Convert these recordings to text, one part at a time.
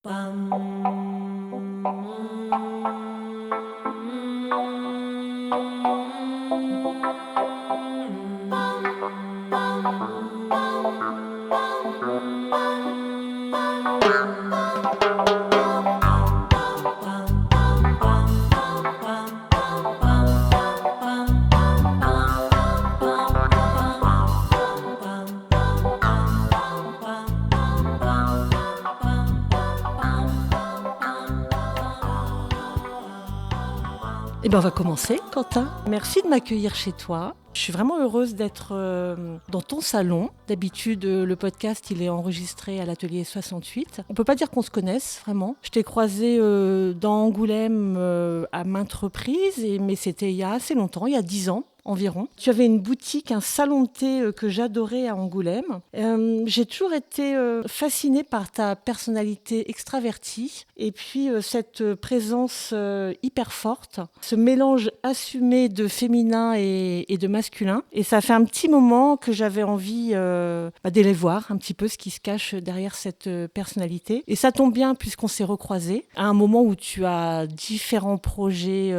Eh bien, on va commencer, Quentin. Merci de m'accueillir chez toi. Je suis vraiment heureuse d'être dans ton salon. D'habitude, le podcast, il est enregistré à l'atelier 68. On ne peut pas dire qu'on se connaisse, vraiment. Je t'ai croisé dans Angoulême à maintes reprises, mais c'était il y a assez longtemps, il y a 10 ans. Environ. Tu avais une boutique, un salon de thé que j'adorais à Angoulême. J'ai toujours été fascinée par ta personnalité extravertie et puis cette présence hyper forte, ce mélange assumé de féminin et de masculin. Et ça fait un petit moment que j'avais envie d'aller voir un petit peu ce qui se cache derrière cette personnalité. Et ça tombe bien puisqu'on s'est recroisés à un moment où tu as différents projets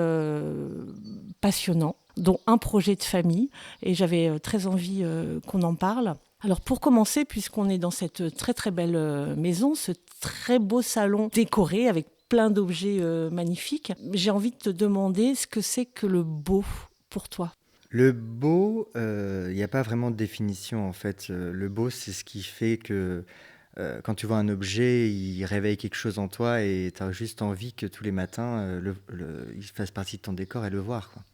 passionnants, dont un projet de famille, et j'avais très envie qu'on en parle. Alors pour commencer, puisqu'on est dans cette très très belle maison, ce très beau salon décoré avec plein d'objets magnifiques, j'ai envie de te demander ce que c'est que le beau pour toi. Le beau, il n'y a pas vraiment de définition en fait. Le beau, c'est ce qui fait que quand tu vois un objet, il réveille quelque chose en toi et tu as juste envie que tous les matins, il fasse partie de ton décor et le voir, quoi.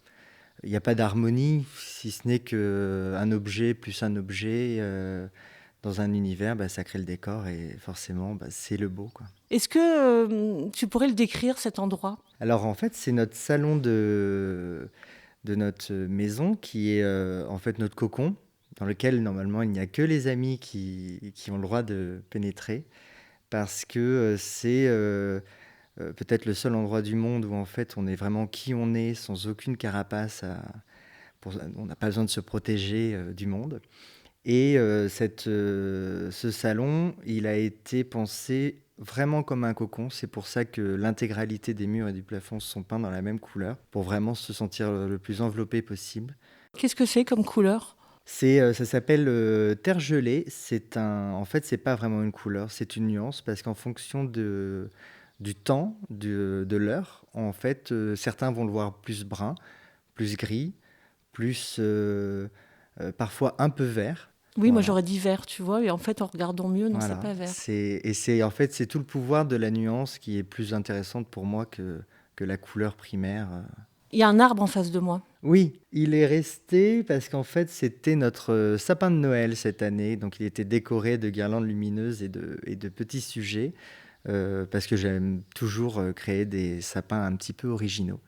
Il n'y a pas d'harmonie, si ce n'est qu'un objet plus un objet dans un univers, ça crée le décor et forcément, c'est le beau, quoi. Est-ce que tu pourrais le décrire, cet endroit ? Alors en fait, c'est notre salon de notre maison qui est en fait notre cocon, dans lequel normalement il n'y a que les amis qui ont le droit de pénétrer, parce que c'est peut-être le seul endroit du monde où en fait on est vraiment qui on est, sans aucune carapace. On n'a pas besoin de se protéger du monde. Et ce salon, il a été pensé vraiment comme un cocon. C'est pour ça que l'intégralité des murs et du plafond sont peints dans la même couleur, pour vraiment se sentir le plus enveloppé possible. Qu'est-ce que c'est comme couleur ? Ça s'appelle terre gelée. En fait, c'est pas vraiment une couleur, c'est une nuance, parce qu'en fonction du temps, de l'heure, en fait, certains vont le voir plus brun, plus gris, plus parfois un peu vert. Oui, moi Voilà. j'aurais dit vert, tu vois, et en fait en regardant mieux, non, Voilà. c'est pas vert. En fait, c'est tout le pouvoir de la nuance qui est plus intéressante pour moi que la couleur primaire. Il y a un arbre en face de moi. Oui, il est resté parce qu'en fait, c'était notre sapin de Noël cette année. Donc, il était décoré de guirlandes lumineuses et de petits sujets, parce que j'aime toujours créer des sapins un petit peu originaux.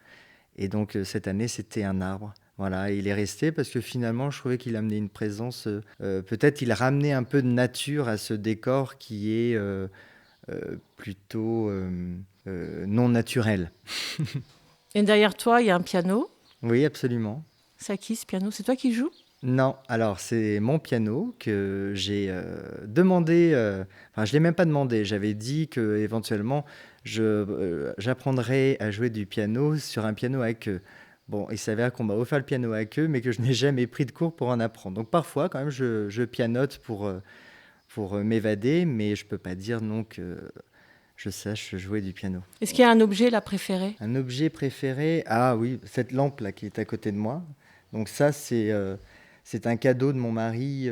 Et donc, cette année, c'était un arbre. Voilà, il est resté parce que finalement, je trouvais qu'il amenait une présence. Peut-être il ramenait un peu de nature à ce décor qui est plutôt non naturel. Et derrière toi, il y a un piano. Oui, absolument. C'est à qui ce piano ? C'est toi qui joues ? Non, alors c'est mon piano que j'ai demandé. Enfin, je l'ai même pas demandé. J'avais dit que éventuellement, j'apprendrais à jouer du piano sur un piano à queue. Bon, il s'avère qu'on m'a offert le piano à queue, mais que je n'ai jamais pris de cours pour en apprendre. Donc parfois, quand même, je pianote pour m'évader, mais je peux pas dire non que je sache jouer du piano. Est-ce qu'il y a un objet là préféré ? Un objet préféré? Ah oui, cette lampe là qui est à côté de moi. Donc ça, c'est un cadeau de mon mari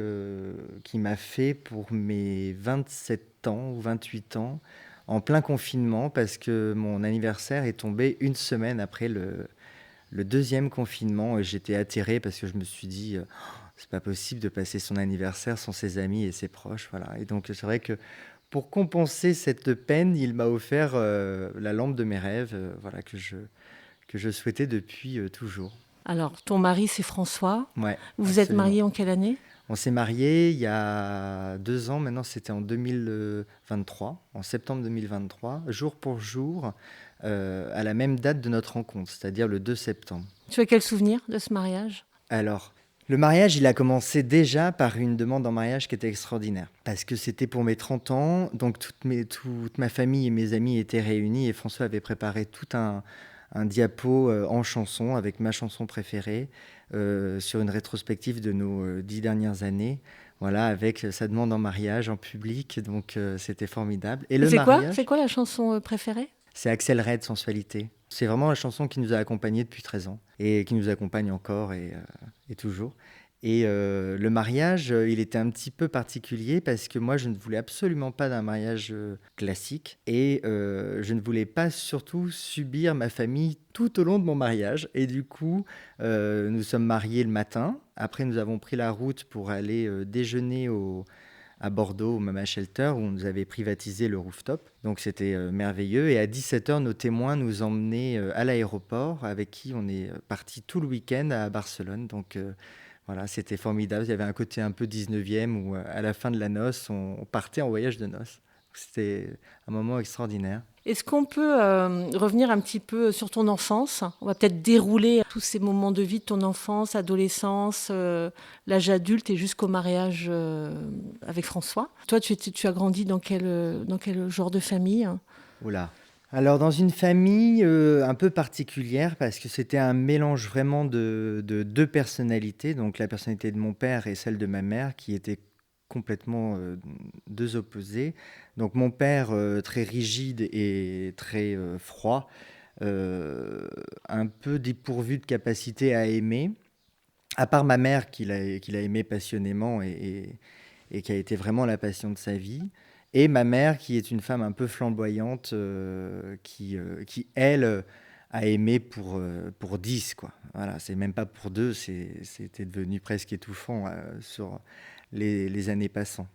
qui m'a fait pour mes 27 ans ou 28 ans, en plein confinement, parce que mon anniversaire est tombé une semaine après le deuxième confinement. Et j'étais atterré parce que je me suis dit, c'est pas possible de passer son anniversaire sans ses amis et ses proches. Voilà. Et donc c'est vrai que pour compenser cette peine, il m'a offert la lampe de mes rêves, voilà, que je souhaitais depuis toujours. Alors, ton mari, c'est François. Ouais, Vous êtes absolument. mariés en quelle année ? On s'est mariés il y a 2 ans, maintenant c'était en 2023, en septembre 2023, jour pour jour, à la même date de notre rencontre, c'est-à-dire le 2 septembre. Tu as quel souvenir de ce mariage ? Alors, Le mariage, il a commencé déjà par une demande en mariage qui était extraordinaire. Parce que c'était pour mes 30 ans, donc toute ma famille et mes amis étaient réunis et François avait préparé tout un diapo en chanson avec ma chanson préférée sur une rétrospective de nos 10 dernières années. Voilà, avec sa demande en mariage en public, donc c'était formidable. Et Et le c'est mariage, quoi la chanson préférée? c'est Axel Red, Sensualité. C'est vraiment la chanson qui nous a accompagnés depuis 13 ans et qui nous accompagne encore et toujours. Et le mariage, il était un petit peu particulier parce que moi, je ne voulais absolument pas d'un mariage classique et je ne voulais pas surtout subir ma famille tout au long de mon mariage. Et du coup, nous sommes mariés le matin. Après, nous avons pris la route pour aller déjeuner à Bordeaux, au Mama Shelter, où on nous avait privatisé le rooftop. Donc c'était merveilleux. Et à 17h, nos témoins nous emmenaient à l'aéroport, avec qui on est parti tout le week-end à Barcelone. Donc voilà, c'était formidable. Il y avait un côté un peu 19e où à la fin de la noce, on partait en voyage de noces. C'était un moment extraordinaire. Est-ce qu'on peut revenir un petit peu sur ton enfance? On va peut-être dérouler tous ces moments de vie de ton enfance, adolescence, l'âge adulte et jusqu'au mariage avec François. Toi, tu as grandi dans quel genre de famille? Oula. Alors, dans une famille un peu particulière, parce que c'était un mélange vraiment de deux personnalités, donc la personnalité de mon père et celle de ma mère, qui étaient complètement deux opposés. Donc, mon père, très rigide et très froid, un peu dépourvu de capacité à aimer, à part ma mère qu'il a aimé passionnément et qui a été vraiment la passion de sa vie. Et ma mère, qui est une femme un peu flamboyante, qui elle, a aimé pour 10, quoi. Voilà, c'est même pas pour deux, c'était devenu presque étouffant sur les années passant.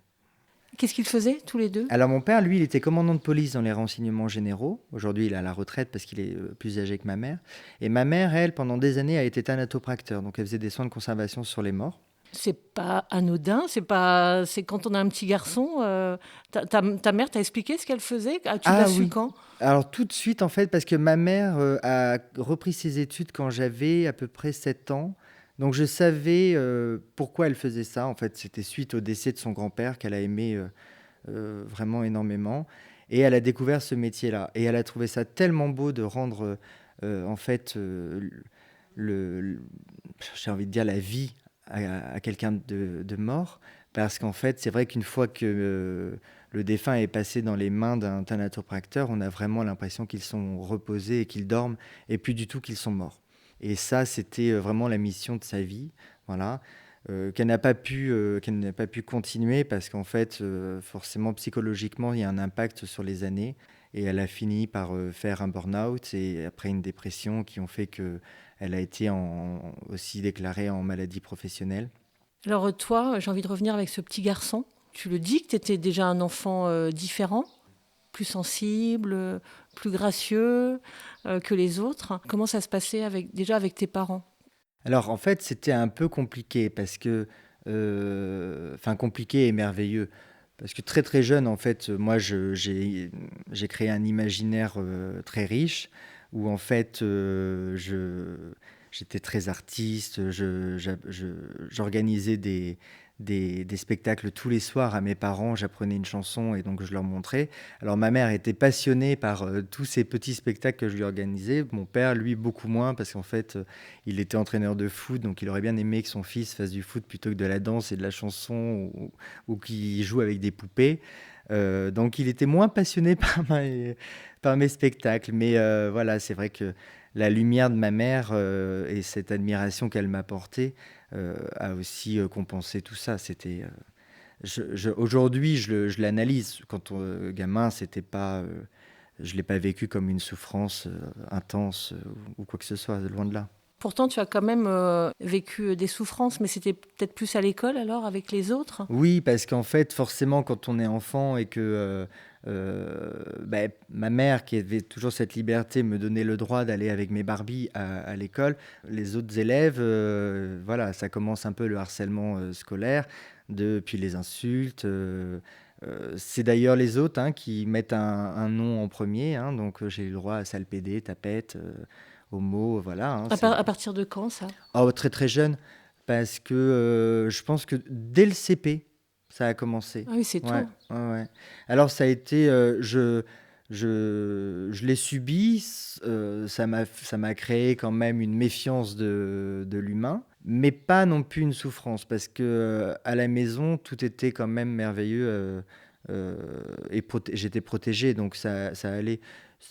Qu'est-ce qu'ils faisaient tous les deux? Alors mon père, lui, il était commandant de police dans les renseignements généraux. Aujourd'hui, il est à la retraite parce qu'il est plus âgé que ma mère. Et ma mère, elle, pendant des années, a été thanatopracteur. Donc elle faisait des soins de conservation sur les morts. C'est pas anodin, c'est quand on a un petit garçon. Ta mère t'a expliqué ce qu'elle faisait? Tu l'as Ah su oui. quand? Alors tout de suite, en fait, parce que ma mère a repris ses études quand j'avais à peu près 7 ans. Donc je savais pourquoi elle faisait ça. En fait, c'était suite au décès de son grand-père qu'elle a aimé vraiment énormément. Et elle a découvert ce métier-là. Et elle a trouvé ça tellement beau de rendre, en fait, le- j'ai envie de dire la vie à quelqu'un de mort. Parce qu'en fait, c'est vrai qu'une fois que le défunt est passé dans les mains d'un thanatopracteur, on a vraiment l'impression qu'ils sont reposés et qu'ils dorment, et plus du tout qu'ils sont morts. Et ça, c'était vraiment la mission de sa vie. Voilà. Qu'elle n'a pas pu continuer parce qu'en fait, forcément, psychologiquement, il y a un impact sur les années. Et elle a fini par faire un burn-out et après une dépression qui ont fait qu'elle a été aussi déclarée en maladie professionnelle. Alors toi, j'ai envie de revenir avec ce petit garçon. Tu le dis que tu étais déjà un enfant différent, plus sensible, plus gracieux que les autres. Comment ça se passait déjà avec tes parents? Alors en fait, c'était un peu compliqué parce que, enfin compliqué et merveilleux. Parce que très très jeune, en fait, moi, j'ai créé un imaginaire très riche où en fait, j'étais très artiste, j'organisais des spectacles tous les soirs à mes parents, j'apprenais une chanson et donc je leur montrais. Alors ma mère était passionnée par tous ces petits spectacles que je lui organisais. Mon père, lui, beaucoup moins parce qu'en fait, il était entraîneur de foot, donc il aurait bien aimé que son fils fasse du foot plutôt que de la danse et de la chanson ou qu'il joue avec des poupées. Donc il était moins passionné par mes spectacles. Mais voilà, c'est vrai que la lumière de ma mère et cette admiration qu'elle m'apportait a aussi compensé tout ça. Aujourd'hui, je l'analyse. Quand gamin, c'était pas, je l'ai pas vécu comme une souffrance intense ou quoi que ce soit, loin de là. Pourtant, tu as quand même vécu des souffrances, mais c'était peut-être plus à l'école alors, avec les autres? Oui, parce qu'en fait, forcément, quand on est enfant et que ma mère, qui avait toujours cette liberté, me donnait le droit d'aller avec mes Barbies à l'école, les autres élèves, voilà, ça commence un peu le harcèlement scolaire, puis les insultes. C'est d'ailleurs les autres qui mettent un nom en premier, hein, donc j'ai eu le droit à sale pédé, tapette, homo, voilà. À partir de quand, ça? Oh, très très jeune. parce que je pense que dès le CP, ça a commencé. Ah oui, c'est tôt. Ouais, ouais, ouais. Alors ça a été, je l'ai subi, ça m'a créé quand même une méfiance de l'humain, mais pas non plus une souffrance, parce que à la maison, tout était quand même merveilleux et j'étais protégé, donc ça allait.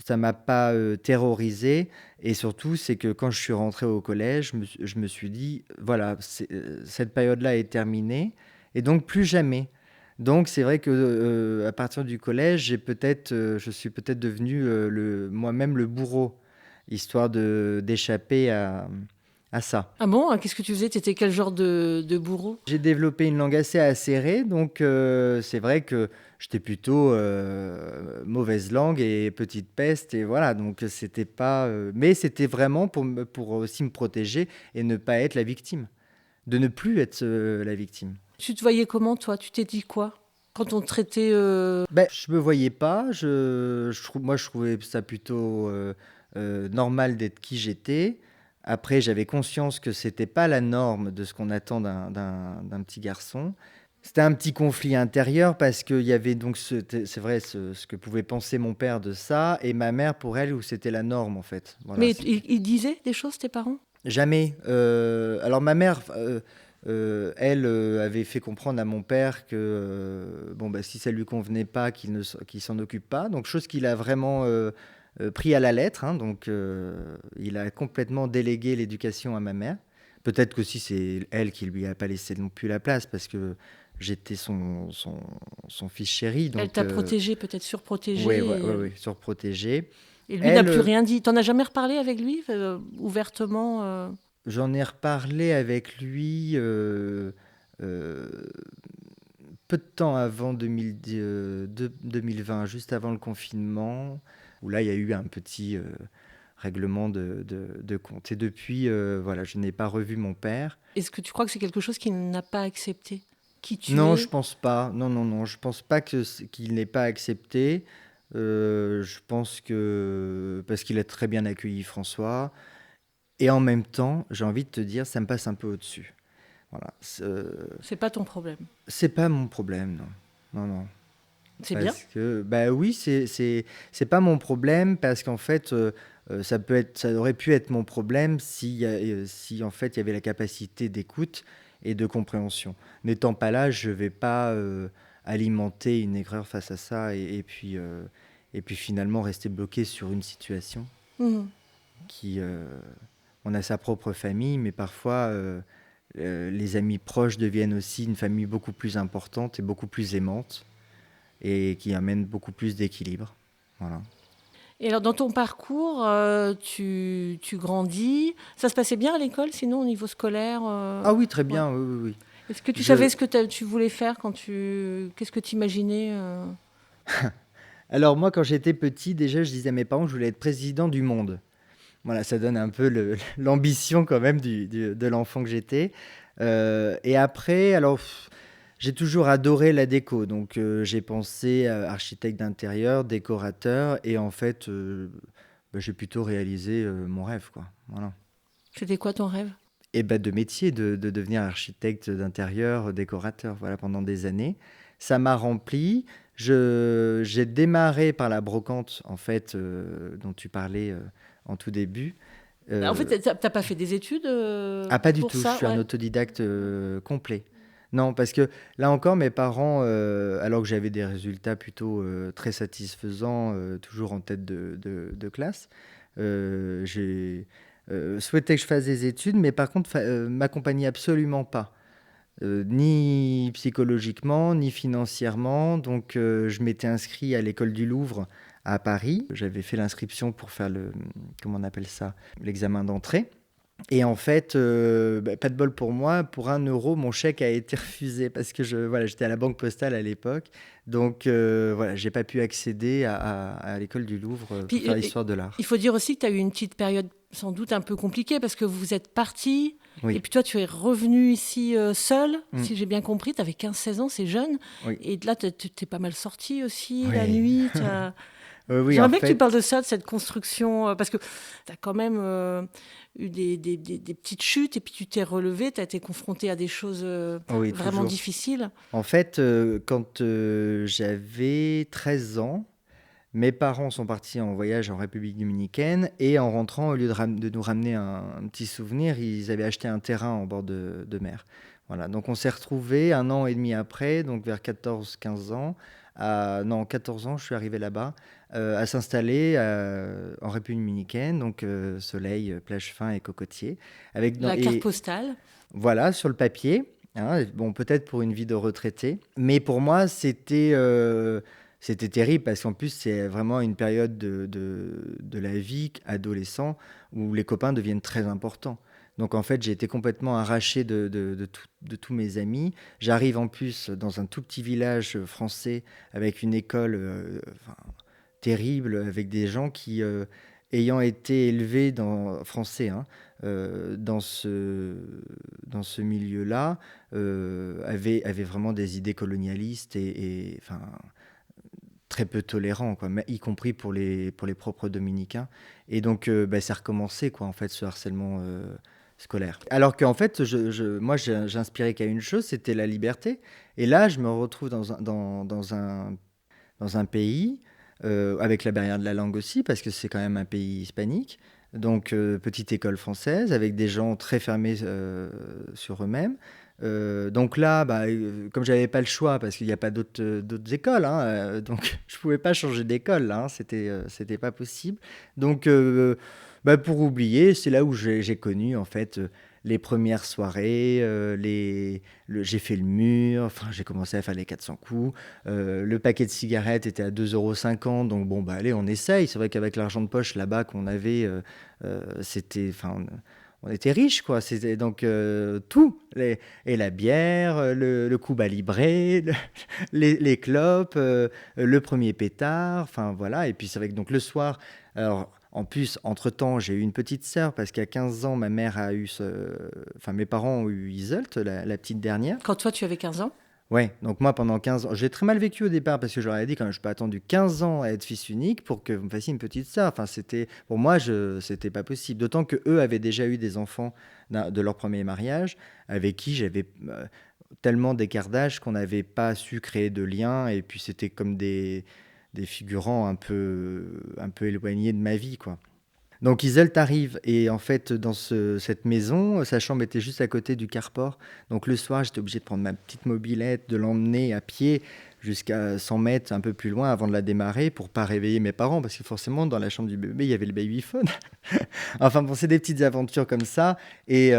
Ça m'a pas terrorisé, et surtout, c'est que quand je suis rentré au collège, je me suis dit, voilà, cette période-là est terminée, et donc plus jamais. Donc c'est vrai que à partir du collège, je suis peut-être devenu moi-même le bourreau, histoire d'échapper à ça. Ah bon? Qu'est-ce que tu faisais? Tu étais quel genre de bourreau? J'ai développé une langue assez acérée, donc c'est vrai que j'étais plutôt mauvaise langue et petite peste, et voilà, donc c'était pas, mais c'était vraiment pour aussi me protéger et ne pas être la victime, de ne plus être la victime. Tu te voyais comment, toi? Tu t'es dit quoi? Quand on te traitait... Ben, je me voyais pas. Moi, je trouvais ça plutôt normal d'être qui j'étais. Après, j'avais conscience que c'était pas la norme de ce qu'on attend d'un petit garçon. C'était un petit conflit intérieur parce qu'il y avait donc, c'est vrai, ce que pouvait penser mon père de ça, et ma mère, pour elle, où c'était la norme, en fait. Voilà, Mais ils disaient des choses, tes parents? jamais. Alors ma mère, elle, avait fait comprendre à mon père que bon, bah, si ça lui convenait pas, qu'il s'en occupe pas. Donc chose qu'il a vraiment pris à la lettre, hein. Donc il a complètement délégué l'éducation à ma mère. Peut-être qu'aussi c'est elle qui lui a pas laissé non plus la place, parce que j'étais son fils chéri. Elle Donc t'a protégé, peut-être ouais, surprotégé. ouais, ouais, ouais, surprotégé. Et lui n'a Elle, plus rien dit. T'en as jamais reparlé avec lui, ouvertement j'en ai reparlé avec lui euh, peu de temps avant 2020, juste avant le confinement, où là, il y a eu un petit règlement de compte. Et depuis, voilà, je n'ai pas revu mon père. Est-ce que tu crois que c'est quelque chose qu'il n'a pas accepté? Qui tu Non, es? je pense pas. Non, non, non, je pense pas qu'il n'ait pas accepté. Je pense que parce qu'il a très bien accueilli François. Et en même temps, j'ai envie de te dire, ça me passe un peu au-dessus. Voilà. C'est pas ton problème. C'est pas mon problème, non. Non, non. C'est bien. Parce que, bah oui, c'est pas mon problème, parce qu'en fait, ça aurait pu être mon problème si en fait il y avait la capacité d'écoute et de compréhension. N'étant pas là, je vais pas alimenter une aigreur face à ça, et puis finalement rester bloqué sur une situation Mhm. qui, on a sa propre famille, mais parfois les amis proches deviennent aussi une famille beaucoup plus importante et beaucoup plus aimante, et qui amène beaucoup plus d'équilibre. Voilà. Et alors, dans ton parcours, tu grandis. Ça se passait bien à l'école, sinon, au niveau scolaire Ah oui, très ouais. bien, oui, oui, oui. Est-ce que tu Je... savais ce que tu voulais faire quand tu... Qu'est-ce que tu imaginais Alors moi, quand j'étais petit, déjà, je disais à mes parents que je voulais être président du monde. Voilà, ça donne un peu l'ambition quand même de l'enfant que j'étais. Et après, alors, j'ai toujours adoré la déco. Donc j'ai pensé à architecte d'intérieur, décorateur, et en fait, bah, j'ai plutôt réalisé mon rêve, quoi. Voilà. C'était quoi ton rêve? Et bah, de métier, de devenir architecte d'intérieur, décorateur, voilà, pendant des années. Ça m'a rempli. J'ai démarré par la brocante, en fait, dont tu parlais en tout début. En fait, Euh, t'as pas fait des études pas du pour tout, je ça? suis un Ouais. autodidacte complet. Non, parce que là encore, mes parents, alors que j'avais des résultats plutôt très satisfaisants, toujours en tête de classe, j'ai souhaité que je fasse des études, mais par contre, m'accompagnaient absolument pas. Ni psychologiquement, ni financièrement. Donc, je m'étais inscrit à l'école du Louvre à Paris. J'avais fait l'inscription pour faire comment on appelle ça, l'examen d'entrée. Et en fait, bah, pas de bol pour moi, pour 1 euro, mon chèque a été refusé, parce que voilà, j'étais à la Banque Postale à l'époque. Donc, voilà, j'ai pas pu accéder à l'école du Louvre pour Puis, faire l'histoire de l'art. il faut dire aussi que tu as eu une petite période sans doute un peu compliquée parce que vous êtes partis et Oui, puis toi tu es revenu ici seul, Mm. si j'ai bien compris, tu avais 15-16 ans, c'est jeune. oui. Et là tu t'es pas mal sorti aussi la Oui. nuit. Oui, J'aimerais en bien que tu fait, parles de ça, de cette construction, parce que tu as quand même eu des petites chutes et puis tu t'es relevé, tu as été confronté à des choses oui, vraiment toujours. difficiles. En fait, quand j'avais 13 ans, mes parents sont partis en voyage en République dominicaine et en rentrant, au lieu de nous ramener un petit souvenir, ils avaient acheté un terrain en bord de mer. Voilà, donc on s'est retrouvés un an et demi après, donc vers 14-15 ans, non, 14 ans, je suis arrivé là-bas, à s'installer en République dominicaine, donc soleil, plage fin et cocotier. La carte Et postale. voilà, sur le papier, hein, bon, peut-être pour une vie de retraité, mais pour moi, c'était terrible parce qu'en plus, c'est vraiment une période de la vie adolescent où les copains deviennent très importants. Donc en fait, j'ai été complètement arraché de tous mes amis. J'arrive en plus dans un tout petit village français avec une école enfin, terrible, avec des gens qui, ayant été élevés français, hein, dans ce milieu-là, avaient vraiment des idées colonialistes enfin, très peu tolérants, quoi, y compris pour les propres dominicains. Et donc, bah, ça recommençait, quoi, en fait, ce harcèlement scolaire. Alors qu'en fait, moi, j'inspirais qu'à une chose, c'était la liberté. Et là, je me retrouve dans un pays, avec la barrière de la langue aussi, parce que c'est quand même un pays hispanique. Donc, petite école française, avec des gens très fermés sur eux-mêmes. Donc là, bah, comme j'avais pas le choix, parce qu'il n'y a pas d'autres écoles, hein, donc je pouvais pas changer d'école, là, hein, c'était pas possible. Donc, bah, pour oublier, c'est là où j'ai connu en fait les premières soirées, j'ai fait le mur, enfin j'ai commencé à faire les 400 coups. Le paquet de cigarettes était à 2,50 €, donc bon, bah allez, on essaye. C'est vrai qu'avec l'argent de poche là-bas qu'on avait, c'était, enfin, on était riches, quoi. C'était donc tout, et la bière, le Cuba Libre, les clopes, le premier pétard, enfin voilà. Et puis c'est vrai que donc le soir, alors en plus, entre-temps, j'ai eu une petite sœur parce qu'à 15 ans, ma mère a eu enfin mes parents ont eu Iseult, la petite dernière. Quand toi, tu avais 15 ans. Ouais, donc moi pendant 15 ans, j'ai très mal vécu au départ parce que je leur ai dit quand même, je n'ai pas attendu 15 ans à être fils unique pour que vous me fassiez une petite sœur. Enfin, pour moi, c'était pas possible. D'autant que eux avaient déjà eu des enfants de leur premier mariage avec qui j'avais tellement d'écart d'âge qu'on n'avait pas su créer de lien et puis c'était comme des figurants un peu éloignés de ma vie, quoi. Donc Iseult arrive et en fait dans cette maison, sa chambre était juste à côté du carport. Donc le soir, j'étais obligé de prendre ma petite mobilette, de l'emmener à pied jusqu'à 100 mètres un peu plus loin avant de la démarrer pour pas réveiller mes parents parce que forcément dans la chambre du bébé il y avait le babyphone. Enfin bon, c'est des petites aventures comme ça et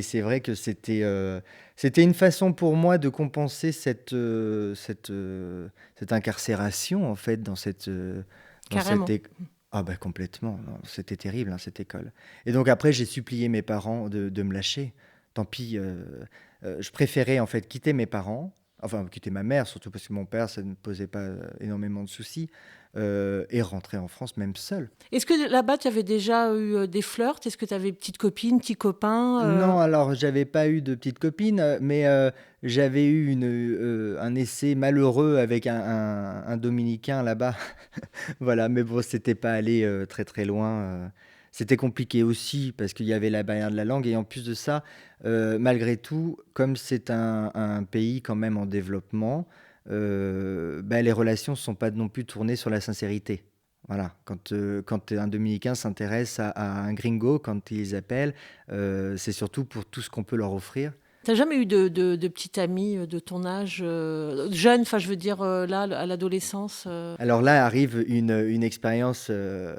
c'est vrai que c'était une façon pour moi de compenser cette incarcération en fait dans cette Carrément. ah bah complètement, non, c'était terrible, hein, cette école. Et donc après, j'ai supplié mes parents de me lâcher. Tant pis, je préférais en fait quitter mes parents, enfin quitter ma mère, surtout parce que mon père, ça ne posait pas énormément de soucis, et rentrer en France même seul. Est-ce que là-bas, tu avais déjà eu des flirts? Est-ce que tu avais petite copine, petit copain Non, alors j'avais pas eu de petite copine, mais j'avais eu un essai malheureux avec un Dominicain là-bas. Voilà, mais bon, c'était pas allé très très loin. C'était compliqué aussi parce qu'il y avait la barrière de la langue et en plus de ça, malgré tout, comme c'est un pays quand même en développement, bah, les relations ne sont pas non plus tournées sur la sincérité. Voilà, quand un Dominicain s'intéresse à un gringo, quand ils appellent, c'est surtout pour tout ce qu'on peut leur offrir. T'as jamais eu de petite amie de ton âge, jeune, enfin je veux dire là, à l'adolescence Alors là arrive une expérience euh,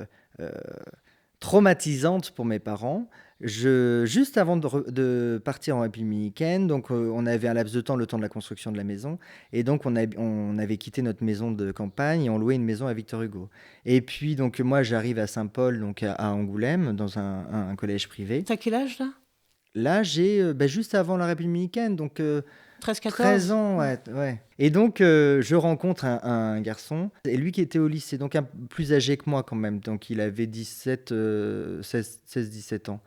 traumatisante pour mes parents. Juste avant de partir en République dominicaine, donc on avait un laps de temps, le temps de la construction de la maison, et donc on avait quitté notre maison de campagne et on louait une maison à Victor Hugo. Et puis donc moi j'arrive à Saint-Paul, donc à Angoulême, dans un collège privé. T'as quel âge là? Là j'ai bah, juste avant la République dominicaine, donc 13 13-14. ans, ouais, ouais. Et donc, je rencontre un garçon, et lui qui était au lycée, donc plus âgé que moi quand même, donc il avait 16, 17 ans.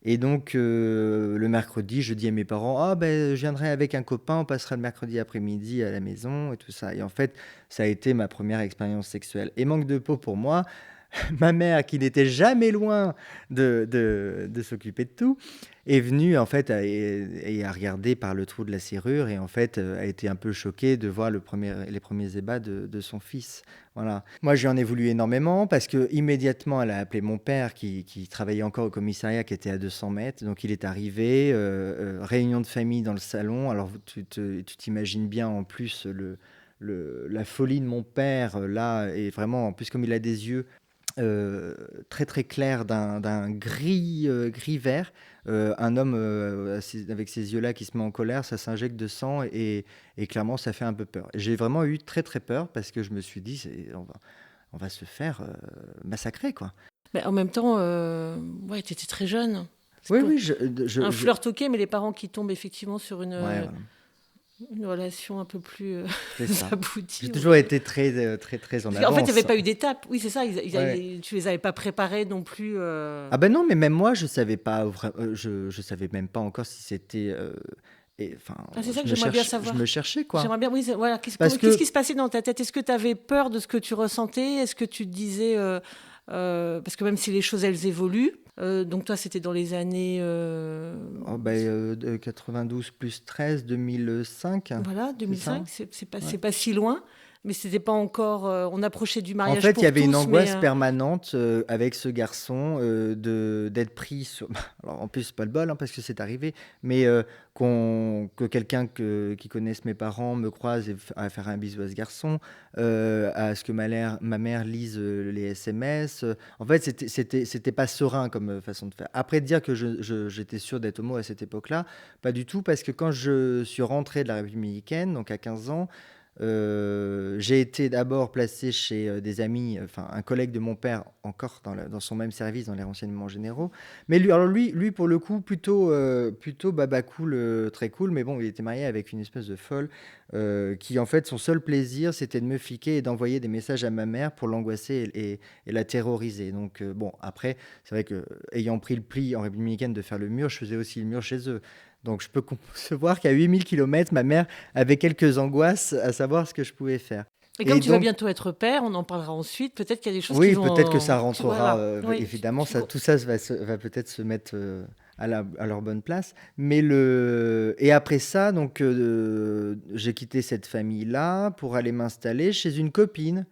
Et donc, le mercredi, je dis à mes parents: «Ah ben, je viendrai avec un copain, on passera le mercredi après-midi à la maison» et tout ça. Et en fait, ça a été ma première expérience sexuelle. Et manque de peau pour moi, ma mère, qui n'était jamais loin de s'occuper de tout, est venue en fait et a regardé par le trou de la serrure et en fait a été un peu choquée de voir les premiers ébats de son fils. Voilà. Moi, je lui en ai voulu énormément parce que immédiatement, elle a appelé mon père qui travaillait encore au commissariat, qui était à 200 mètres. Donc, il est arrivé, réunion de famille dans le salon. Alors, tu t'imagines bien en plus la folie de mon père là, et vraiment, en plus, comme il a des yeux très très clair d'un gris, gris vert. Un homme avec ces yeux-là qui se met en colère, ça s'injecte de sang et clairement ça fait un peu peur. J'ai vraiment eu très très peur parce que je me suis dit, on va se faire massacrer quoi. Mais en même temps, ouais, tu étais très jeune. Oui, Pour oui, un flirt, ok, mais les parents qui tombent effectivement sur ouais, voilà, une relation un peu plus c'est ça. aboutie. J'ai toujours été très très très en Parce qu'en fait, il n'y avance. avait pas eu d'étape. Oui, c'est ça. Ouais. Tu les avais pas préparés non plus. Ah ben non, mais même moi, je savais pas, je savais même pas encore si c'était. Enfin, Ah, c'est ça que j'aimerais bien je savoir. me cherchais quoi. J'aimerais bien. Oui, voilà. Parce Qu'est-ce que qui se passait dans ta tête? Est-ce que tu avais peur de ce que tu ressentais? Est-ce que tu te disais, parce que même si les choses elles évoluent, donc toi c'était dans les années, oh, ben, de 92 plus 13, 2005, voilà, c'est ça? 2005. Ouais. C'est pas si loin, mais c'était pas encore. On approchait du En mariage fait, il y pour avait une tous, mais angoisse permanente avec ce garçon d'être pris sur. Alors, en plus, c'est pas le bol, hein, parce que c'est arrivé, mais que quelqu'un qui connaisse mes parents me croise et à faire un bisou à ce garçon, à ce que ma mère lise les SMS. En fait, c'était pas serein comme façon de faire. Après, dire que j'étais sûr d'être homo à cette époque-là, pas du tout, parce que quand je suis rentré de la République dominicaine, donc à 15 ans, j'ai été d'abord placé chez des amis, enfin un collègue de mon père, encore dans son même service, dans les renseignements généraux. Mais lui, alors lui pour le coup, plutôt baba cool, très cool, mais bon, il était marié avec une espèce de folle qui, en fait, son seul plaisir, c'était de me fliquer et d'envoyer des messages à ma mère pour l'angoisser et la terroriser. Donc, bon, après, c'est vrai que ayant pris le pli en République dominicaine de faire le mur, je faisais aussi le mur chez eux. Donc, je peux concevoir qu'à 8000 km, ma mère avait quelques angoisses à savoir ce que je pouvais faire. et comme Et tu vas donc, bientôt être père, on en parlera ensuite. Peut-être qu'il y a des choses qui oui, peut-être que vont. ça rentrera, Voilà. Oui. évidemment, tout ça va peut-être se mettre à leur bonne place. Et après ça, donc, j'ai quitté cette famille-là pour aller m'installer chez une copine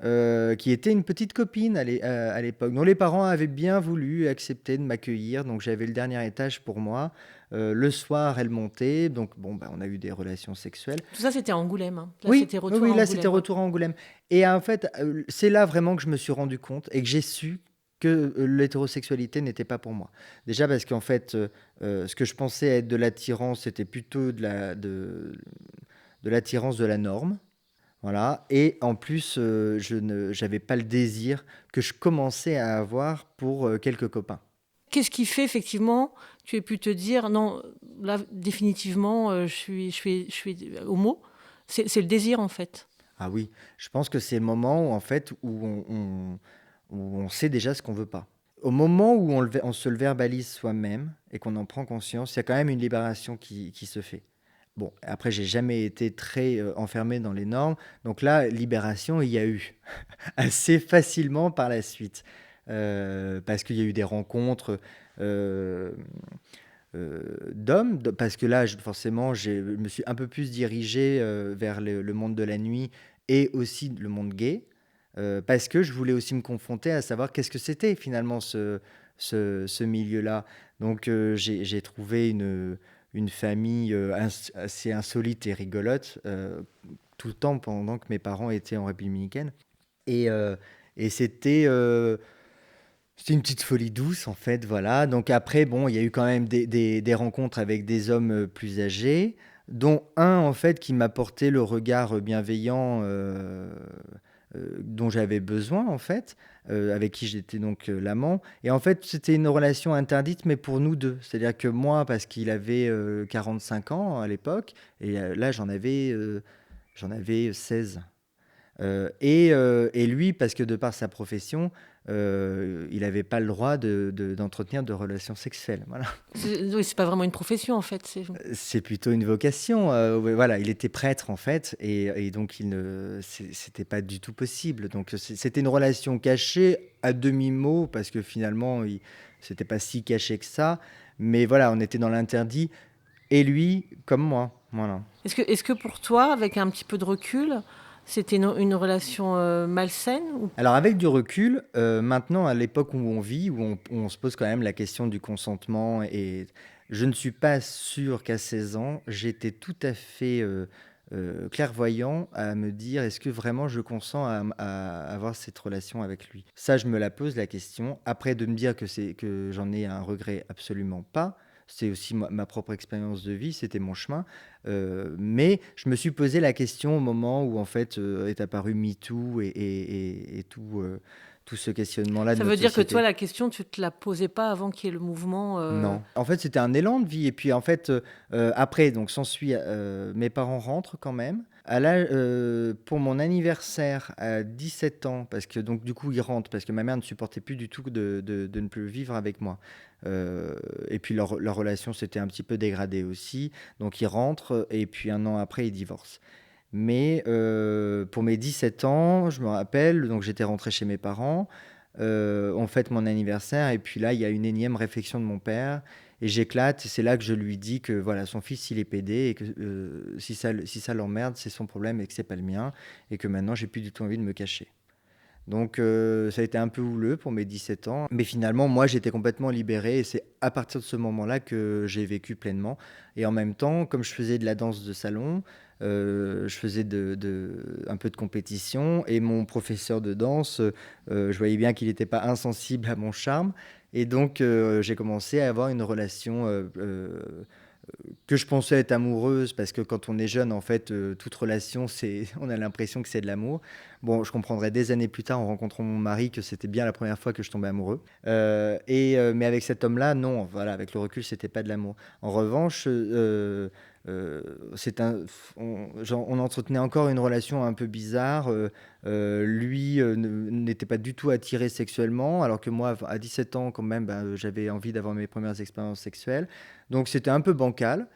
qui était une petite copine à l'époque, dont les parents avaient bien voulu accepter de m'accueillir. Donc j'avais le dernier étage pour moi. Le soir, elle montait. Donc bon, bah, on a eu des relations sexuelles. Tout ça, c'était à Angoulême, hein. Là, Oui, c'était oui, retour oui, à là c'était Angoulême, hein. retour à Angoulême. Et en fait, c'est là vraiment que je me suis rendu compte et que j'ai su que l'hétérosexualité n'était pas pour moi. Déjà parce qu'en fait, ce que je pensais être de l'attirance, c'était plutôt de l'attirance de la norme. Voilà. Et en plus, j'avais pas le désir que je commençais à avoir pour quelques copains. Qu'est-ce qui fait effectivement que tu aies pu te dire non, là définitivement, je suis homo. C'est le désir en fait. Ah oui, je pense que c'est le moment où, en fait, où on sait déjà ce qu'on veut pas. Au moment où on se le verbalise soi-même et qu'on en prend conscience, il y a quand même une libération qui se fait. Bon, après, j'ai jamais été très enfermé dans les normes. Donc là, libération, il y a eu assez facilement par la suite. Parce qu'il y a eu des rencontres euh, d'hommes, parce que là, forcément, je me suis un peu plus dirigé vers le monde de la nuit et aussi le monde gay, parce que je voulais aussi me confronter à savoir qu'est-ce que c'était finalement ce milieu-là. Donc, j'ai trouvé une famille assez insolite et rigolote, tout le temps pendant que mes parents étaient en République dominicaine. Et, euh, et c'était une petite folie douce, en fait, voilà. Donc après, bon, il y a eu quand même des rencontres avec des hommes plus âgés, dont un, en fait, qui m'apportait le regard bienveillant dont j'avais besoin, en fait, avec qui j'étais donc l'amant. Et en fait, c'était une relation interdite, mais pour nous deux. C'est-à-dire que moi, parce qu'il avait 45 ans à l'époque, et là, j'en avais 16. Et lui, parce que de par sa profession, il n'avait pas le droit d'entretenir de relations sexuelles. Voilà. Oui, c'est pas vraiment une profession en fait. C'est plutôt une vocation. Ouais, voilà, il était prêtre en fait, et donc c'était pas du tout possible. Donc c'était une relation cachée à demi-mot, parce que finalement, c'était pas si caché que ça. Mais voilà, on était dans l'interdit, et lui comme moi. Voilà. Est-ce que pour toi, avec un petit peu de recul, c'était une relation malsaine ou... Alors avec du recul, maintenant à l'époque où on vit, où on se pose quand même la question du consentement, et je ne suis pas sûr qu'à 16 ans, j'étais tout à fait clairvoyant à me dire: est-ce que vraiment je consens à avoir cette relation avec lui? Ça, je me la pose la question. Après, de me dire que j'en ai un regret, absolument pas. C'est aussi ma propre expérience de vie, c'était mon chemin. Mais je me suis posé la question au moment où en fait est apparu MeToo et tout ce questionnement-là de Ça veut notre dire que toi, société. la question, tu te la posais pas avant qu'il y ait le mouvement Non. En fait, c'était un élan de vie. Et puis, en fait, après, donc, s'ensuit, mes parents rentrent quand même. Pour mon anniversaire à 17 ans, parce que, donc, du coup, ils rentrent, parce que ma mère ne supportait plus du tout de ne plus vivre avec moi. Et puis, leur relation s'était un petit peu dégradée aussi. Donc, ils rentrent, et puis, un an après, ils divorcent. Mais pour mes 17 ans, je me rappelle, donc j'étais rentré chez mes parents, on fête mon anniversaire, et puis là, il y a une énième réflexion de mon père, et j'éclate, et c'est là que je lui dis que voilà, son fils, il est pédé, et que si ça l'emmerde, c'est son problème et que c'est pas le mien, et que maintenant, j'ai plus du tout envie de me cacher. Donc ça a été un peu houleux pour mes 17 ans. Mais finalement, moi, j'étais complètement libéré, et c'est à partir de ce moment-là que j'ai vécu pleinement. Et en même temps, comme je faisais de la danse de salon, je faisais un peu de compétition, et mon professeur de danse, je voyais bien qu'il n'était pas insensible à mon charme. Et donc, j'ai commencé à avoir une relation que je pensais être amoureuse, parce que quand on est jeune, en fait, toute relation, on a l'impression que c'est de l'amour. Bon, je comprendrai des années plus tard, en rencontrant mon mari, que c'était bien la première fois que je tombais amoureux. Mais avec cet homme-là, non, voilà, avec le recul, c'était pas de l'amour. En revanche, euh, c'est un, on entretenait encore une relation un peu bizarre. Lui n'était pas du tout attiré sexuellement, alors que moi, à 17 ans, quand même, ben, j'avais envie d'avoir mes premières expériences sexuelles. Donc c'était un peu bancal.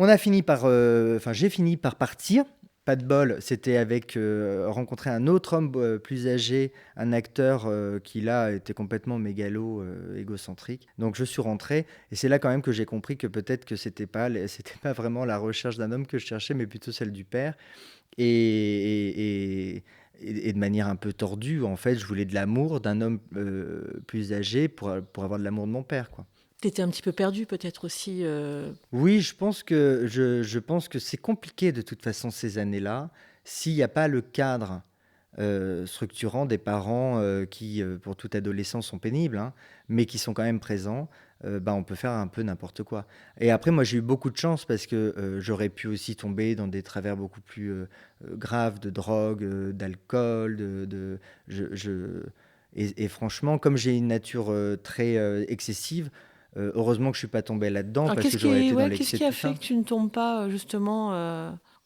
J'ai fini par partir. Pas de bol, c'était avec rencontrer un autre homme plus âgé, un acteur qui là était complètement mégalo, égocentrique. Donc je suis rentré, et c'est là quand même que j'ai compris que peut-être que c'était pas vraiment la recherche d'un homme que je cherchais, mais plutôt celle du père. Et de manière un peu tordue, en fait, je voulais de l'amour d'un homme plus âgé pour avoir de l'amour de mon père, quoi. T'étais un petit peu perdu peut-être aussi. Oui, je pense que c'est compliqué de toute façon ces années-là, s'il n'y a pas le cadre structurant des parents qui, pour tout adolescent, sont pénibles, hein, mais qui sont quand même présents. Bah, on peut faire un peu n'importe quoi. Et après, moi, j'ai eu beaucoup de chance, parce que j'aurais pu aussi tomber dans des travers beaucoup plus graves, de drogue, d'alcool, et franchement, comme j'ai une nature très excessive, heureusement que je suis pas tombé là-dedans, Alors parce que j'aurais été dans qu'est-ce l'excès qui a tout fait ça. que tu ne tombes pas justement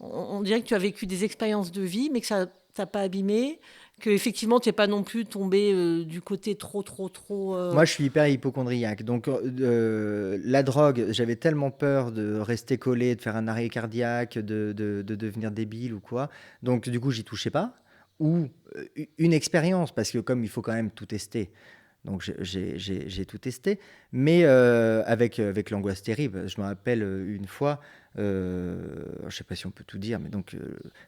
on dirait que tu as vécu des expériences de vie, mais que ça t'a pas abîmé, que effectivement tu n'es pas non plus tombé du côté trop. Moi, je suis hyper hypochondriaque. Donc, la drogue, j'avais tellement peur de rester collé, de faire un arrêt cardiaque, de devenir débile ou quoi. Donc, du coup, j'y touchais pas. Ou une expérience, parce que comme il faut quand même tout tester. Donc, j'ai tout testé. Mais avec l'angoisse terrible. Je me rappelle une fois, je sais pas si on peut tout dire, mais donc,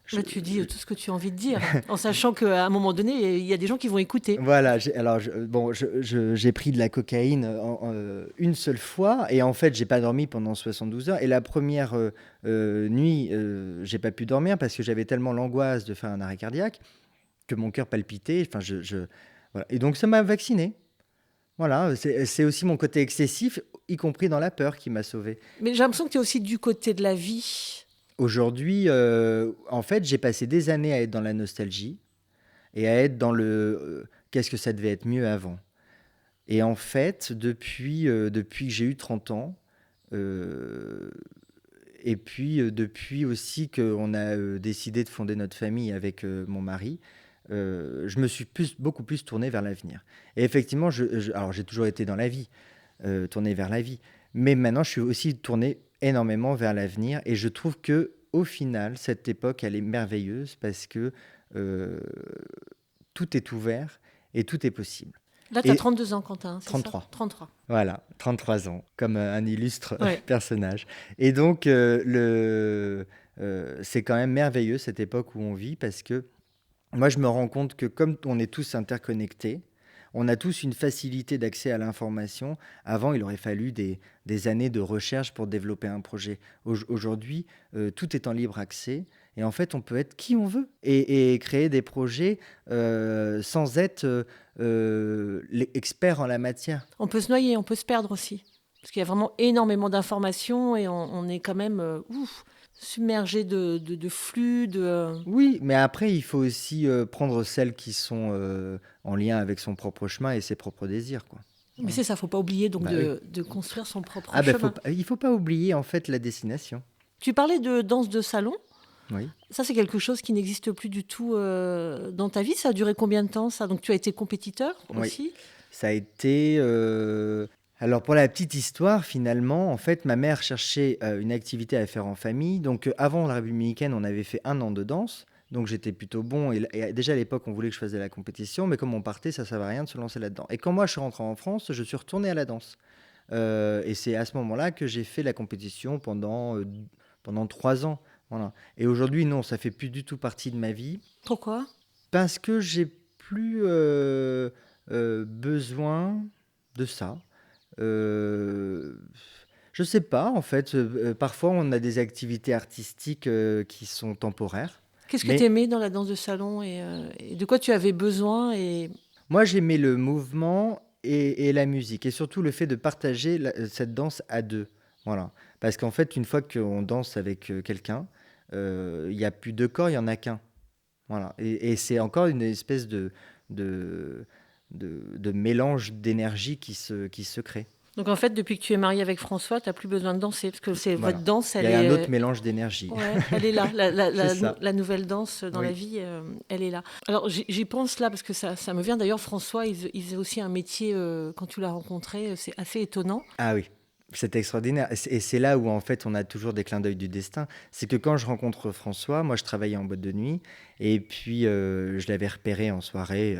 je, Là, tu dis tout ce que tu as envie de dire, en sachant qu'à un moment donné, il y a des gens qui vont écouter. voilà, bon, j'ai pris de la cocaïne une seule fois, et en fait, j'ai pas dormi pendant 72 heures. Et la première nuit, j'ai pas pu dormir, parce que j'avais tellement l'angoisse de faire un arrêt cardiaque que mon cœur palpitait. Enfin, voilà. Et donc, ça m'a vacciné. Voilà, c'est aussi mon côté excessif, y compris dans la peur, qui m'a sauvé. Mais j'ai l'impression que tu es aussi du côté de la vie. Aujourd'hui, en fait, j'ai passé des années à être dans la nostalgie, et à être dans qu'est-ce que ça devait être mieux avant. Et en fait, depuis que j'ai eu 30 ans, euh, Et puis, depuis aussi qu'on a décidé de fonder notre famille avec mon mari, je me suis beaucoup plus tourné vers l'avenir. Et effectivement, alors j'ai toujours été dans la vie, tourné vers la vie, mais maintenant je suis aussi tourné énormément vers l'avenir. Et je trouve que au final, cette époque, elle est merveilleuse parce que euh, tout est ouvert et tout est possible. Là, tu as Et 32 ans, Quentin, c'est ça? 33. 33. Voilà, 33 ans, comme un illustre Ouais. personnage. Et donc, c'est quand même merveilleux cette époque où on vit parce que moi, je me rends compte que comme on est tous interconnectés, on a tous une facilité d'accès à l'information. Avant, il aurait fallu des années de recherche pour développer un projet. Aujourd'hui, tout est en libre accès. Et en fait, on peut être qui on veut et créer des projets sans être expert en la matière. On peut se noyer, on peut se perdre aussi. Parce qu'il y a vraiment énormément d'informations et on est quand même submergé de flux, Oui, mais après, il faut aussi prendre celles qui sont en lien avec son propre chemin et ses propres désirs, quoi. Mais c'est ça, faut pas oublier donc Bah oui. de construire son propre Ah ben, chemin. il faut pas oublier en fait la destination. Tu parlais de danse de salon. Oui. Ça, c'est quelque chose qui n'existe plus du tout dans ta vie. Ça a duré combien de temps, ça? Donc, tu as été compétiteur Oui. aussi? Ça a été. Alors, pour la petite histoire, finalement, en fait, ma mère cherchait une activité à faire en famille. Donc, avant la République dominicaine, on avait fait 1 an de danse. Donc, j'étais plutôt bon. Et déjà, à l'époque, on voulait que je fasse de la compétition. Mais comme on partait, ça ne servait à rien de se lancer là-dedans. Et quand moi, je suis rentré en France, je suis retourné à la danse. Et c'est à ce moment-là que j'ai fait la compétition pendant 3 ans. Voilà. Et aujourd'hui, non, ça fait plus du tout partie de ma vie. Pourquoi? Parce que j'ai plus besoin de ça. Euh, je sais pas, en fait. Parfois, on a des activités artistiques qui sont temporaires. Qu'est-ce que tu Mais aimais dans la danse de salon et de quoi tu avais besoin moi, j'aimais le mouvement et la musique. Et surtout le fait de partager cette danse à deux. Voilà. Parce qu'en fait, une fois qu'on danse avec quelqu'un, il n'y a plus de corps, il n'y en a qu'un. Voilà. Et c'est encore une espèce de, de mélange d'énergie qui se crée. Donc, en fait, depuis que tu es mariée avec François, tu n'as plus besoin de danser parce que votre Voilà. danse, Il elle y a un est... autre mélange d'énergie. Ouais, elle est là. C'est ça. La nouvelle danse dans la Oui. vie, elle est là. Alors, j'y pense là parce que ça me vient. D'ailleurs, François, il faisait aussi un métier, quand tu l'as rencontré, c'est assez étonnant. Ah oui. C'est extraordinaire. Et c'est là où, en fait, on a toujours des clins d'œil du destin. C'est que quand je rencontre François, moi, je travaillais en boîte de nuit, et puis je l'avais repéré en soirée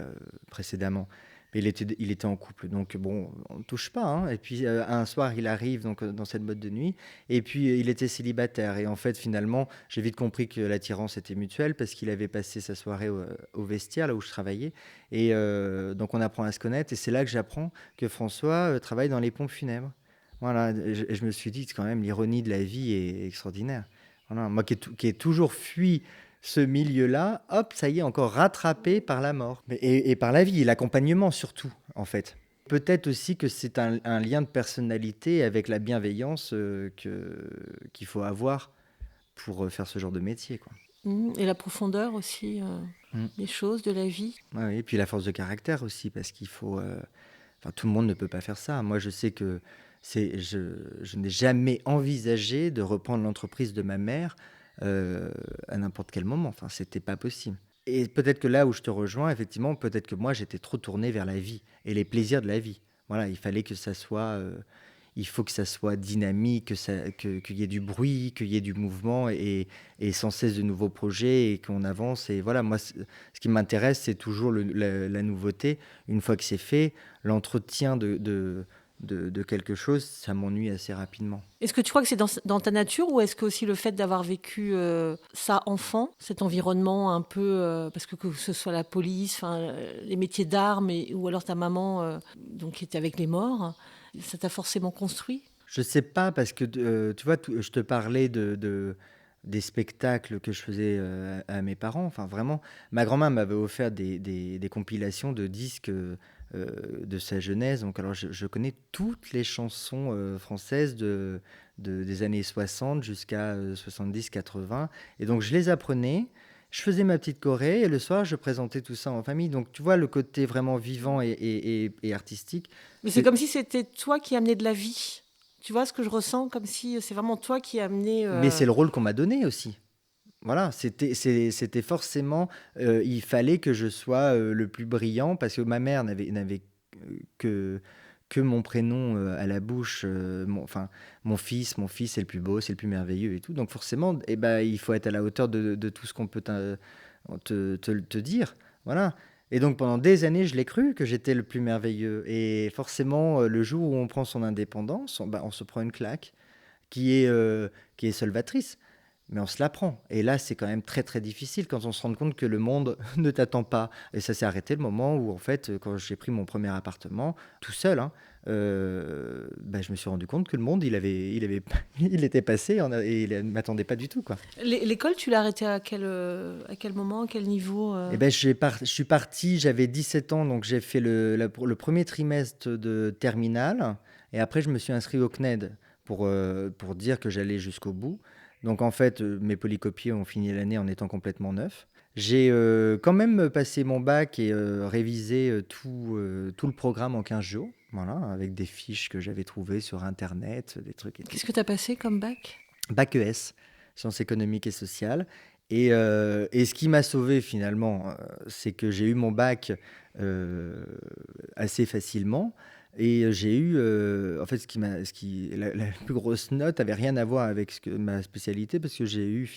précédemment. Mais il était en couple, donc bon, on ne touche pas, hein. Et puis un soir, il arrive donc, dans cette boîte de nuit, et puis il était célibataire. Et en fait, finalement, j'ai vite compris que l'attirance était mutuelle, parce qu'il avait passé sa soirée au vestiaire, là où je travaillais. Et donc, on apprend à se connaître, et c'est là que j'apprends que François travaille dans les pompes funèbres. Voilà, et je me suis dit, c'est quand même l'ironie de la vie est extraordinaire. Voilà, moi qui ai toujours fui ce milieu-là, hop, ça y est, encore rattrapé par la mort. Et par la vie, et l'accompagnement surtout, en fait. Peut-être aussi que c'est un lien de personnalité avec la bienveillance qu'il faut avoir pour faire ce genre de métier, quoi. Et la profondeur aussi Mm. des choses, de la vie. Ouais, oui, et puis la force de caractère aussi, parce qu'il faut... Enfin, tout le monde ne peut pas faire ça. Moi, je sais que je n'ai jamais envisagé de reprendre l'entreprise de ma mère à n'importe quel moment. Enfin, c'était pas possible. Et peut-être que là où je te rejoins, effectivement, peut-être que moi, j'étais trop tourné vers la vie et les plaisirs de la vie. Voilà, il fallait que ça soit... il faut que ça soit dynamique, qu'il y ait du bruit, qu'il y ait du mouvement et sans cesse de nouveaux projets et qu'on avance. Et voilà, moi, ce qui m'intéresse, c'est toujours la nouveauté. Une fois que c'est fait, l'entretien de quelque chose, ça m'ennuie assez rapidement. Est-ce que tu crois que c'est dans ta nature ou est-ce que aussi le fait d'avoir vécu ça enfant, cet environnement un peu, parce que ce soit la police, les métiers d'armes ou alors ta maman donc, qui était avec les morts, ça t'a forcément construit? Je sais pas, parce que tu vois, je te parlais des spectacles que je faisais à mes parents. Enfin, vraiment, ma grand-mère m'avait offert des compilations de disques de sa jeunesse. Donc, alors, je connais toutes les chansons françaises des années 60 jusqu'à 70-80. Et donc, je les apprenais. Je faisais ma petite choré et le soir, je présentais tout ça en famille. Donc, tu vois, le côté vraiment vivant et artistique. Mais c'est comme si c'était toi qui amenais de la vie. Tu vois ce que je ressens, comme si c'est vraiment toi qui as amené... Mais c'est le rôle qu'on m'a donné aussi. Voilà, c'était forcément, il fallait que je sois le plus brillant parce que ma mère n'avait que, que mon prénom à la bouche, enfin, mon fils c'est le plus beau, c'est le plus merveilleux et tout. Donc forcément, eh ben, il faut être à la hauteur de tout ce qu'on peut te dire. Voilà. Et donc pendant des années, je l'ai cru que j'étais le plus merveilleux. Et forcément, le jour où on prend son indépendance, on se prend une claque qui est, euh, qui est salvatrice. Mais on se la prend. Et là, c'est quand même très très difficile quand on se rend compte que le monde ne t'attend pas. Et ça s'est arrêté le moment où, en fait, quand j'ai pris mon premier appartement, tout seul, hein, je me suis rendu compte que le monde, il était passé et il ne m'attendait pas du tout, quoi. L'école, tu l'as arrêtée à quel moment, à quel niveau Et ben, je suis parti, j'avais 17 ans, donc j'ai fait le premier trimestre de terminale. Et après, je me suis inscrit au CNED pour dire que j'allais jusqu'au bout. Donc en fait, mes polycopiés ont fini l'année en étant complètement neufs. J'ai quand même passé mon bac et révisé tout le programme en 15 jours, voilà, avec des fiches que j'avais trouvées sur Internet, des trucs et tout. Qu'est-ce que tu as passé comme bac? Bac ES, sciences économiques et sociales. Et ce qui m'a sauvé finalement, c'est que j'ai eu mon bac assez facilement. Et j'ai eu, en fait, la plus grosse note avait rien à voir avec ma spécialité parce que j'ai eu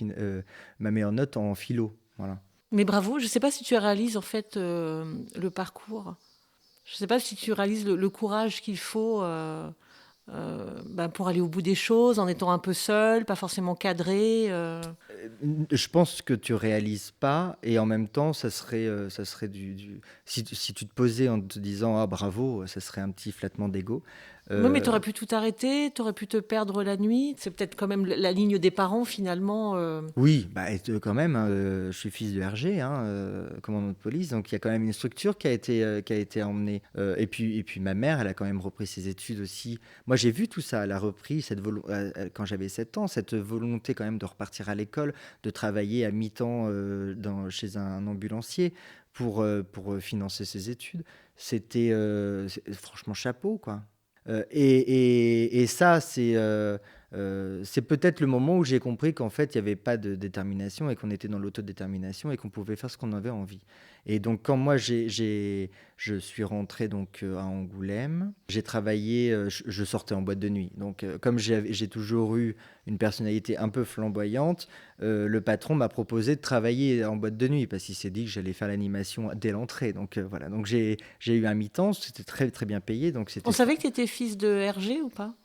ma meilleure note en philo. Voilà. Mais bravo, je ne sais pas si tu réalises en fait le parcours. Je ne sais pas si tu réalises le courage qu'il faut pour aller au bout des choses, en étant un peu seul, pas forcément cadré. Je pense que tu réalises pas et en même temps, ça serait si tu te posais en te disant ah bravo, ça serait un petit flattement d'ego. Oui, mais tu Euh, aurais pu tout arrêter, tu aurais pu te perdre la nuit. C'est peut-être quand même la ligne des parents finalement. Oui, quand même, hein, je suis fils de RG, hein, commandant de police, donc il y a quand même une structure qui a été emmenée. Et puis ma mère, elle a quand même repris ses études aussi. Moi, j'ai vu tout ça, elle a repris quand j'avais 7 ans, cette volonté quand même de repartir à l'école, de travailler à mi-temps chez un ambulancier pour financer ses études. Franchement chapeau, quoi. Et ça, c'est peut-être le moment où j'ai compris qu'en fait, il n'y avait pas de détermination et qu'on était dans l'autodétermination et qu'on pouvait faire ce qu'on avait envie. Et donc, quand moi, je suis rentré donc, à Angoulême, j'ai travaillé, je sortais en boîte de nuit. Donc, comme j'ai toujours eu une personnalité un peu flamboyante, le patron m'a proposé de travailler en boîte de nuit parce qu'il s'est dit que j'allais faire l'animation dès l'entrée. Donc, voilà. Donc, j'ai eu un mi-temps, c'était très, très bien payé. Donc, On c'était savait que tu étais fils de RG ou pas?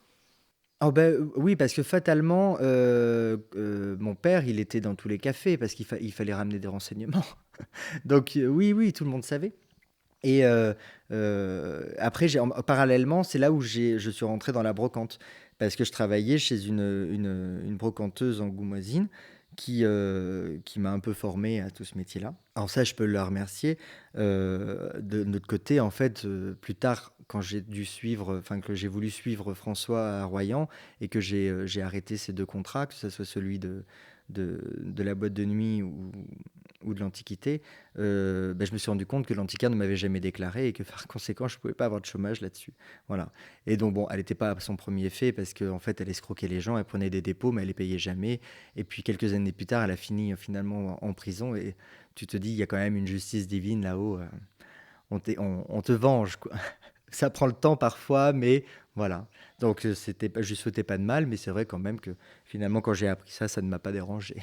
Oh ben, oui, parce que fatalement, mon père, il était dans tous les cafés parce il fallait ramener des renseignements. Donc oui, oui, tout le monde savait. Et après, parallèlement, c'est là où je suis rentré dans la brocante parce que je travaillais chez une brocanteuse angoumoisine qui m'a un peu formé à tout ce métier-là. Alors ça, je peux la remercier. De notre côté, en fait, plus tard, quand que j'ai voulu suivre François à Royan et que j'ai arrêté ces deux contrats, que ce soit celui de la boîte de nuit ou de l'Antiquité, je me suis rendu compte que l'Antiquaire ne m'avait jamais déclaré et que par conséquent, je ne pouvais pas avoir de chômage là-dessus. Voilà. Et donc, bon, elle n'était pas à son premier fait parce qu'en fait, elle escroquait les gens, elle prenait des dépôts, mais elle les payait jamais. Et puis, quelques années plus tard, elle a fini finalement en prison. Et tu te dis, il y a quand même une justice divine là-haut. On te venge, quoi. Ça prend le temps parfois, mais voilà. Donc, je ne souhaitais pas de mal, mais c'est vrai quand même que finalement, quand j'ai appris ça, ça ne m'a pas dérangé.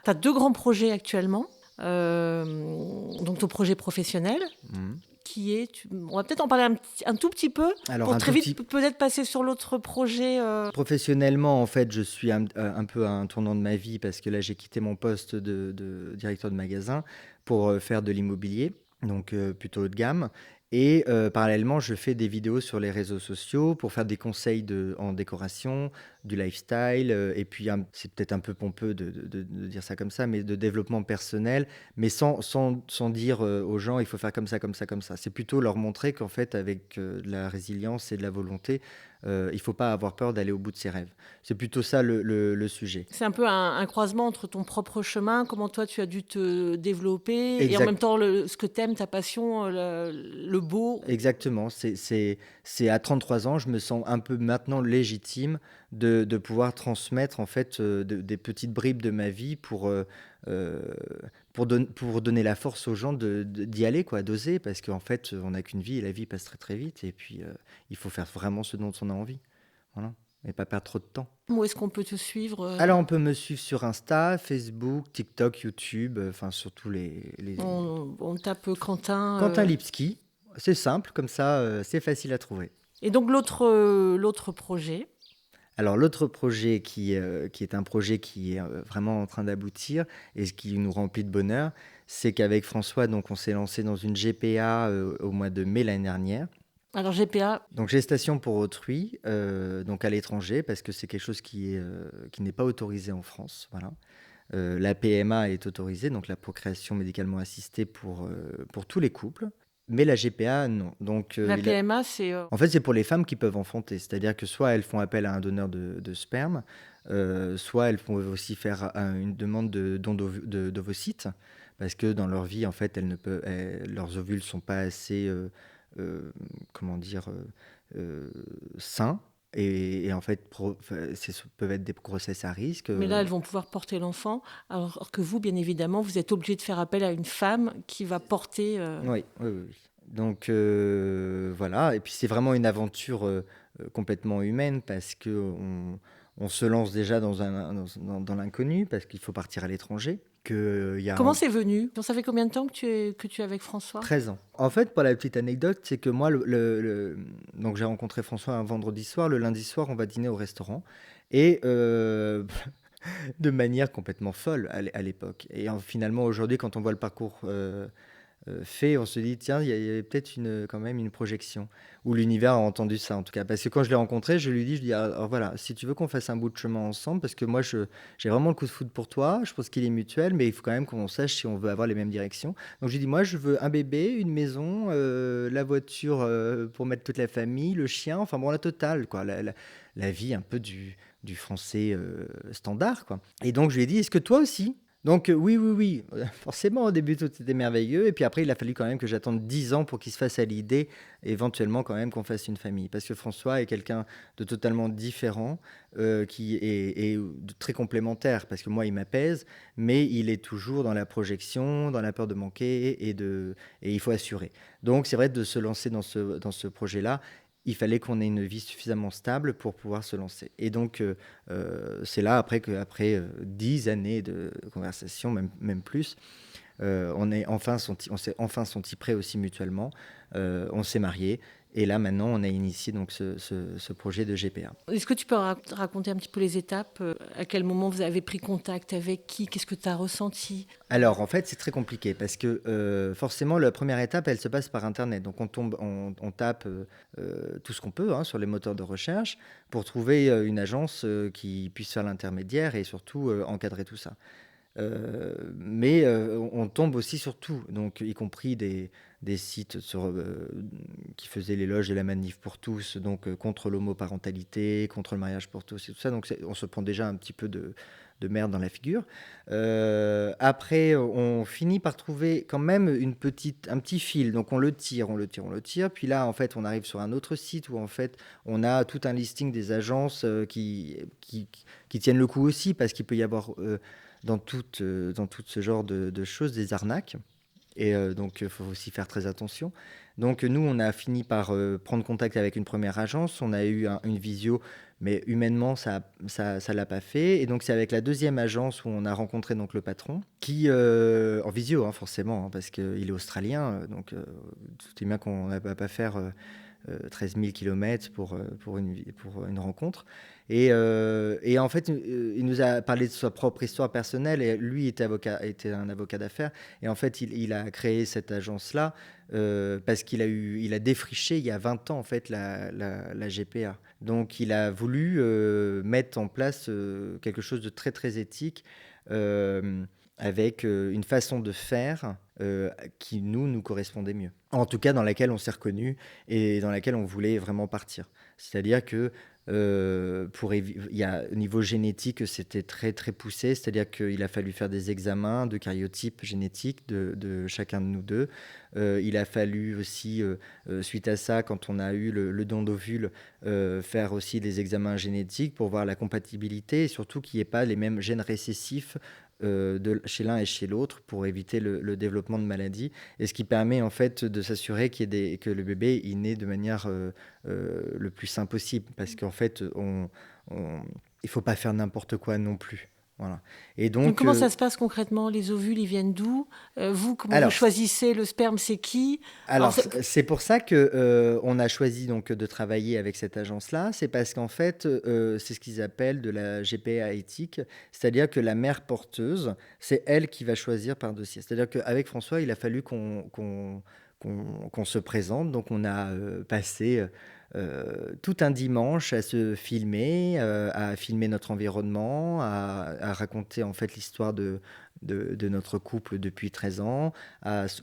Tu as deux grands projets actuellement. Donc ton projet professionnel, Mhm. on va peut-être en parler un tout petit peu, Alors, pour un très tout vite petit peut-être passer sur l'autre projet. Professionnellement, en fait, je suis un peu à un tournant de ma vie parce que là, j'ai quitté mon poste de directeur de magasin pour faire de l'immobilier, donc plutôt haut de gamme. Et parallèlement, je fais des vidéos sur les réseaux sociaux pour faire des conseils en décoration, du lifestyle, et puis c'est peut-être un peu pompeux de dire ça comme ça, mais de développement personnel, mais sans dire aux gens il faut faire comme ça, comme ça, comme ça. C'est plutôt leur montrer qu'en fait, avec de la résilience et de la volonté, il ne faut pas avoir peur d'aller au bout de ses rêves. C'est plutôt ça le sujet. C'est un peu un croisement entre ton propre chemin, comment toi tu as dû te développer, et en Exact. même temps ce que t'aimes, ta passion, le le beau. Exactement, c'est à 33 ans, je me sens un peu maintenant légitime de pouvoir transmettre en fait, des petites bribes de ma vie heu, pour donner la force aux gens d'y aller quoi, d'oser parce qu'en fait, on n'a qu'une vie et la vie passe très, très vite et puis, il faut faire vraiment ce dont on a envie. Voilà et pas perdre trop de temps. Où est-ce qu'on peut te suivre? Alors on peut me suivre sur Insta, Facebook, TikTok, YouTube, enfin sur tous les On tape Quentin. Quentin Lipski, c'est simple comme ça, c'est facile à trouver. Et donc l'autre projet. Alors l'autre projet qui est un projet qui est, vraiment en train d'aboutir et ce qui nous remplit de bonheur, c'est qu'avec François, donc on s'est lancé dans une GPA, au mois de mai l'année dernière. Alors GPA, Donc gestation pour autrui, donc à l'étranger parce que c'est quelque chose qui n'est pas autorisé en France, voilà. La PMA est autorisée, donc la procréation médicalement assistée pour tous les couples, mais la GPA non. Donc, la PMA, c'est en fait, c'est pour les femmes qui peuvent enfanter, c'est-à-dire que soit elles font appel à un donneur de sperme, soit elles peuvent aussi faire une demande de don d'ovocytes, parce que dans leur vie, en fait, leurs ovules sont pas assez, comment dire, sains. Et en fait, peuvent être des grossesses à risque. mais là, elles vont pouvoir porter l'enfant, alors que vous, bien évidemment, vous êtes obligé de faire appel à une femme qui va porter. Oui, oui, oui, oui. Donc voilà, et puis c'est vraiment une aventure complètement humaine parce que on se lance déjà dans l'inconnu parce qu'il faut partir à l'étranger. Comment c'est venu? Donc, ça fait combien de temps que tu es avec François? 13 ans. En fait, pour la petite anecdote, c'est que moi, donc j'ai rencontré François un vendredi soir. Le lundi soir, on va dîner au restaurant. Et de manière complètement folle à l'époque. Et finalement, aujourd'hui, quand on voit le parcours fait, on se dit, tiens, il y avait peut-être quand même une projection, ou l'univers a entendu ça en tout cas. Parce que quand je l'ai rencontré, je lui dis, alors voilà, si tu veux qu'on fasse un bout de chemin ensemble, parce que moi, j'ai vraiment le coup de foudre pour toi, je pense qu'il est mutuel, mais il faut quand même qu'on sache si on veut avoir les mêmes directions. Donc je lui dis, moi, je veux un bébé, une maison, la voiture pour mettre toute la famille, le chien, enfin bon, la totale, quoi, la vie un peu du français standard, quoi. Et donc je lui ai dit, est-ce que toi aussi? Donc oui, oui, oui, forcément au début tout était merveilleux et puis après il a fallu quand même que j'attende 10 ans pour qu'il se fasse à l'idée éventuellement quand même qu'on fasse une famille parce que François est quelqu'un de totalement différent qui est très complémentaire parce que moi il m'apaise mais il est toujours dans la projection, dans la peur de manquer et il faut assurer. Donc c'est vrai de se lancer dans ce projet-là. Il fallait qu'on ait une vie suffisamment stable pour pouvoir se lancer. Et donc, c'est là, après 10 années de conversation, même plus, on s'est enfin senti prêts aussi mutuellement. On s'est mariés. Et là, maintenant, on a initié donc, ce projet de GPA. Est-ce que tu peux raconter un petit peu les étapes? À quel moment vous avez pris contact avec qui? Qu'est-ce que tu as ressenti? Alors, en fait, c'est très compliqué parce que forcément, la première étape, elle se passe par Internet. Donc, on tape tout ce qu'on peut hein, sur les moteurs de recherche pour trouver une agence qui puisse faire l'intermédiaire et surtout encadrer tout ça. Mais on tombe aussi sur tout, donc y compris des sites qui faisaient l'éloge de la manif pour tous, donc contre l'homoparentalité, contre le mariage pour tous et tout ça. Donc on se prend déjà un petit peu de merde dans la figure. Après, on finit par trouver quand même un petit fil. Donc on le tire. Puis là, en fait, on arrive sur un autre site où en fait, on a tout un listing des agences qui tiennent le coup aussi, parce qu'il peut y avoir dans tout ce genre de choses des arnaques. Et donc, il faut aussi faire très attention. Donc, nous, on a fini par prendre contact avec une première agence. On a eu une visio, mais humainement, ça l'a pas fait. Et donc, c'est avec la deuxième agence où on a rencontré donc, le patron, qui, en visio, hein, forcément, hein, parce qu'il est australien. Donc, tout est bien qu'on ne va pas faire 13 000 kilomètres pour une rencontre. Et en fait, il nous a parlé de sa propre histoire personnelle. Et lui était un avocat d'affaires. Et en fait, il a créé cette agence-là parce qu'il a défriché il y a 20 ans en fait la GPA. Donc, il a voulu mettre en place quelque chose de très très éthique. Avec une façon de faire qui nous correspondait mieux. En tout cas, dans laquelle on s'est reconnu et dans laquelle on voulait vraiment partir. C'est-à-dire que Il y a, au niveau génétique, c'était très, très poussé, c'est-à-dire qu'il a fallu faire des examens de karyotype génétique de chacun de nous deux. Il a fallu aussi, suite à ça, quand on a eu le don d'ovule, faire aussi des examens génétiques pour voir la compatibilité et surtout qu'il n'y ait pas les mêmes gènes récessifs chez l'un et chez l'autre pour éviter le développement de maladies. Et ce qui permet en fait de s'assurer que le bébé il naît de manière le plus sain possible. Parce qu'en fait, il ne faut pas faire n'importe quoi non plus. Voilà. Et Donc, donc, comment ça se passe concrètement? Les ovules, ils viennent d'où? Vous, comment vous alors, choisissez le sperme? C'est qui? Alors, Alors, c'est pour ça que on a choisi donc de travailler avec cette agence-là. C'est parce qu'en fait, c'est ce qu'ils appellent de la GPA éthique, c'est-à-dire que la mère porteuse, c'est elle qui va choisir par dossier. C'est-à-dire qu'avec François, il a fallu qu'on se présente. Donc, on a passé tout un dimanche à filmer notre environnement, à raconter en fait l'histoire de notre couple depuis 13 ans,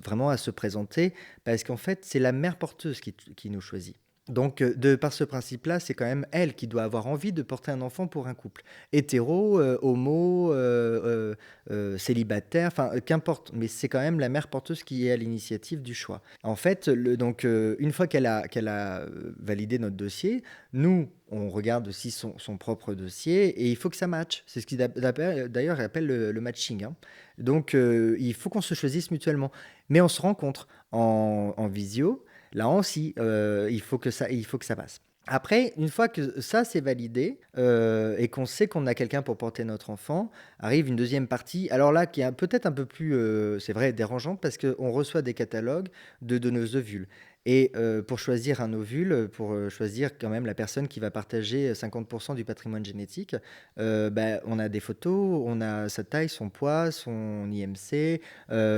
vraiment à se présenter, parce qu'en fait, c'est la mère porteuse qui nous choisit. Donc, par ce principe-là, c'est quand même elle qui doit avoir envie de porter un enfant pour un couple. Hétéro, homo, célibataire, enfin, qu'importe. Mais c'est quand même la mère porteuse qui est à l'initiative du choix. En fait, une fois qu'elle a validé notre dossier, nous, on regarde aussi son propre dossier et il faut que ça matche. C'est ce qu'ils d'ailleurs appellent le matching, hein. Donc, il faut qu'on se choisisse mutuellement. Mais on se rencontre en visio. Là aussi, il faut que ça passe. Après, une fois que ça c'est validé et qu'on sait qu'on a quelqu'un pour porter notre enfant, arrive une deuxième partie. Alors là, qui est peut-être un peu plus, c'est vrai, dérangeante parce qu'on reçoit des catalogues de donneuses d'ovules. Et pour choisir un ovule, pour choisir quand même la personne qui va partager 50% du patrimoine génétique, on a des photos, on a sa taille, son poids, son IMC,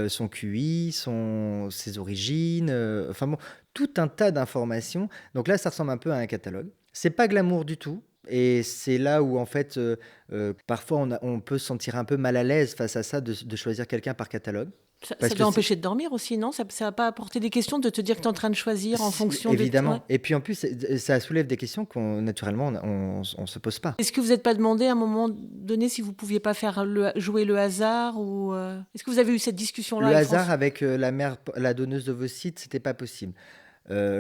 son QI, ses origines, enfin bon, tout un tas d'informations. Donc là, ça ressemble un peu à un catalogue. C'est pas glamour du tout. Et c'est là où, en fait, parfois, on peut se sentir un peu mal à l'aise face à ça, de choisir quelqu'un par catalogue. ça Parce que doit c'est empêcher de dormir aussi, non? Ça va pas apporter des questions de te dire que tu es en train de choisir en fonction de... Ouais. évidemment. Et puis en plus, ça soulève des questions qu'on, naturellement, on se pose pas. Est-ce que vous n'êtes pas demandé à un moment donné si vous pouviez pas faire jouer le hasard ou est-ce que vous avez eu cette discussion-là Le avec hasard François? avec la donneuse d'ovocytes, c'était pas possible.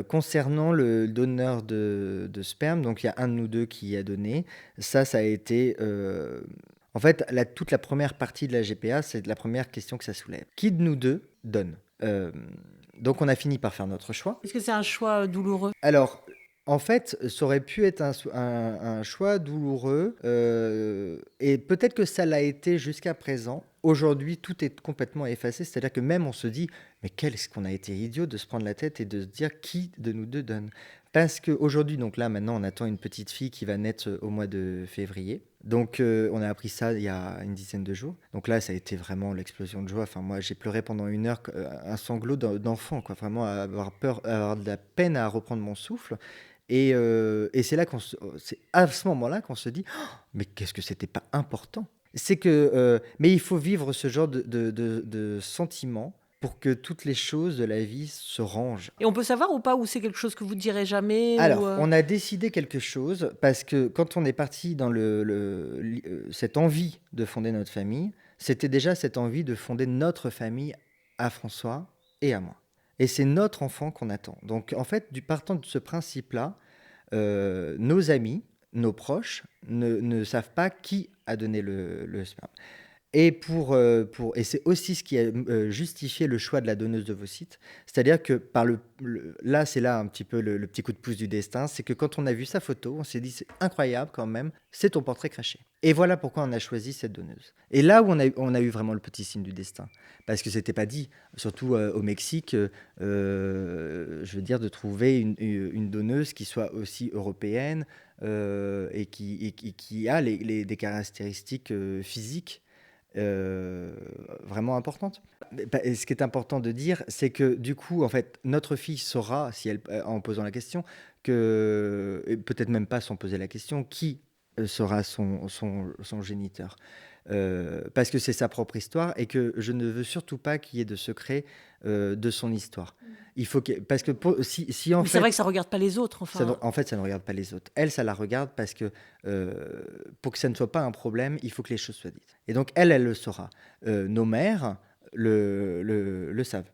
Concernant le donneur de sperme, donc il y a un de nous deux qui a donné. Ça a été. En fait, toute la première partie de la GPA, c'est la première question que ça soulève. Qui de nous deux donne? Donc on a fini par faire notre choix. Est-ce que c'est un choix douloureux? Alors, en fait, ça aurait pu être un choix douloureux, et peut-être que ça l'a été jusqu'à présent. Aujourd'hui, tout est complètement effacé, c'est-à-dire que même on se dit, mais qu'est-ce qu'on a été idiot de se prendre la tête et de se dire qui de nous deux donne. Parce qu'aujourd'hui, donc là maintenant, on attend une petite fille qui va naître au mois de février. Donc on a appris ça il y a une dizaine de jours. Donc là, ça a été vraiment l'explosion de joie. Enfin, moi, j'ai pleuré pendant 1 heure, un sanglot d'enfant, quoi. Vraiment avoir peur, avoir de la peine à reprendre mon souffle. Et c'est là c'est à ce moment-là qu'on se dit, oh, mais qu'est-ce que c'était pas important. C'est que, mais il faut vivre ce genre de sentiments pour que toutes les choses de la vie se rangent. Et on peut savoir ou pas, ou c'est quelque chose que vous direz jamais ou Alors, on a décidé quelque chose parce que quand on est parti dans cette envie de fonder notre famille, c'était déjà cette envie de fonder notre famille à François et à moi. Et c'est notre enfant qu'on attend. Donc, en fait, partant de ce principe-là, nos amis, nos proches ne savent pas qui a donné le sperme. Et c'est aussi ce qui a justifié le choix de la donneuse d'ovocytes. C'est-à-dire que c'est là un petit peu le petit coup de pouce du destin, c'est que quand on a vu sa photo, on s'est dit c'est incroyable quand même, c'est ton portrait craché. Et voilà pourquoi on a choisi cette donneuse. Et là où on a eu vraiment le petit signe du destin, parce que c'était pas dit, surtout au Mexique, je veux dire de trouver une donneuse qui soit aussi européenne et qui a des caractéristiques physiques vraiment importante. Et ce qui est important de dire, c'est que du coup, en fait, notre fille saura, si en posant la question, et peut-être même pas sans poser la question, qui sera son géniteur. parce que c'est sa propre histoire et que je ne veux surtout pas qu'il y ait de secret de son histoire. Il faut parce que si en Mais c'est vrai fait, que ça ne regarde pas les autres, enfin. en fait, ça ne regarde pas les autres. Elle, ça la regarde parce que pour que ça ne soit pas un problème, il faut que les choses soient dites. Et donc, elle le saura. Nos mères le savent.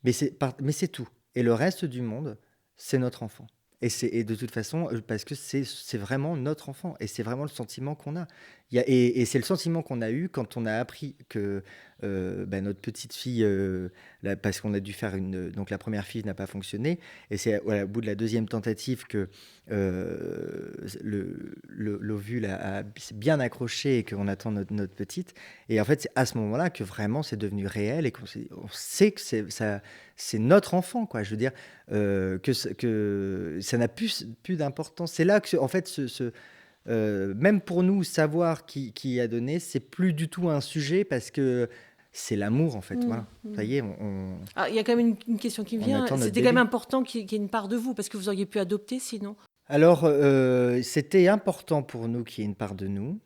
Mais c'est tout. Et le reste du monde, c'est notre enfant. Et de toute façon, parce que c'est vraiment notre enfant. Et c'est vraiment le sentiment qu'on a. Et c'est le sentiment qu'on a eu quand on a appris que notre petite fille, parce qu'on a dû faire donc la première fille n'a pas fonctionné. Et c'est voilà, au bout de la deuxième tentative que l'ovule s'est bien accroché et qu'on attend notre petite. Et en fait, c'est à ce moment-là que vraiment c'est devenu réel et on sait que c'est notre enfant, quoi. Je veux dire que ça n'a plus d'importance. C'est là que, en fait, même pour nous, savoir qui a donné, c'est plus du tout un sujet parce que c'est l'amour, en fait. Voilà. Ça y est, Ah, il y a quand même une question qui me on vient. attend notre C'était quand même bébé. important qu'il y ait une part de vous, parce que vous auriez pu adopter sinon. Alors, c'était important pour nous qu'il y ait une part de nous,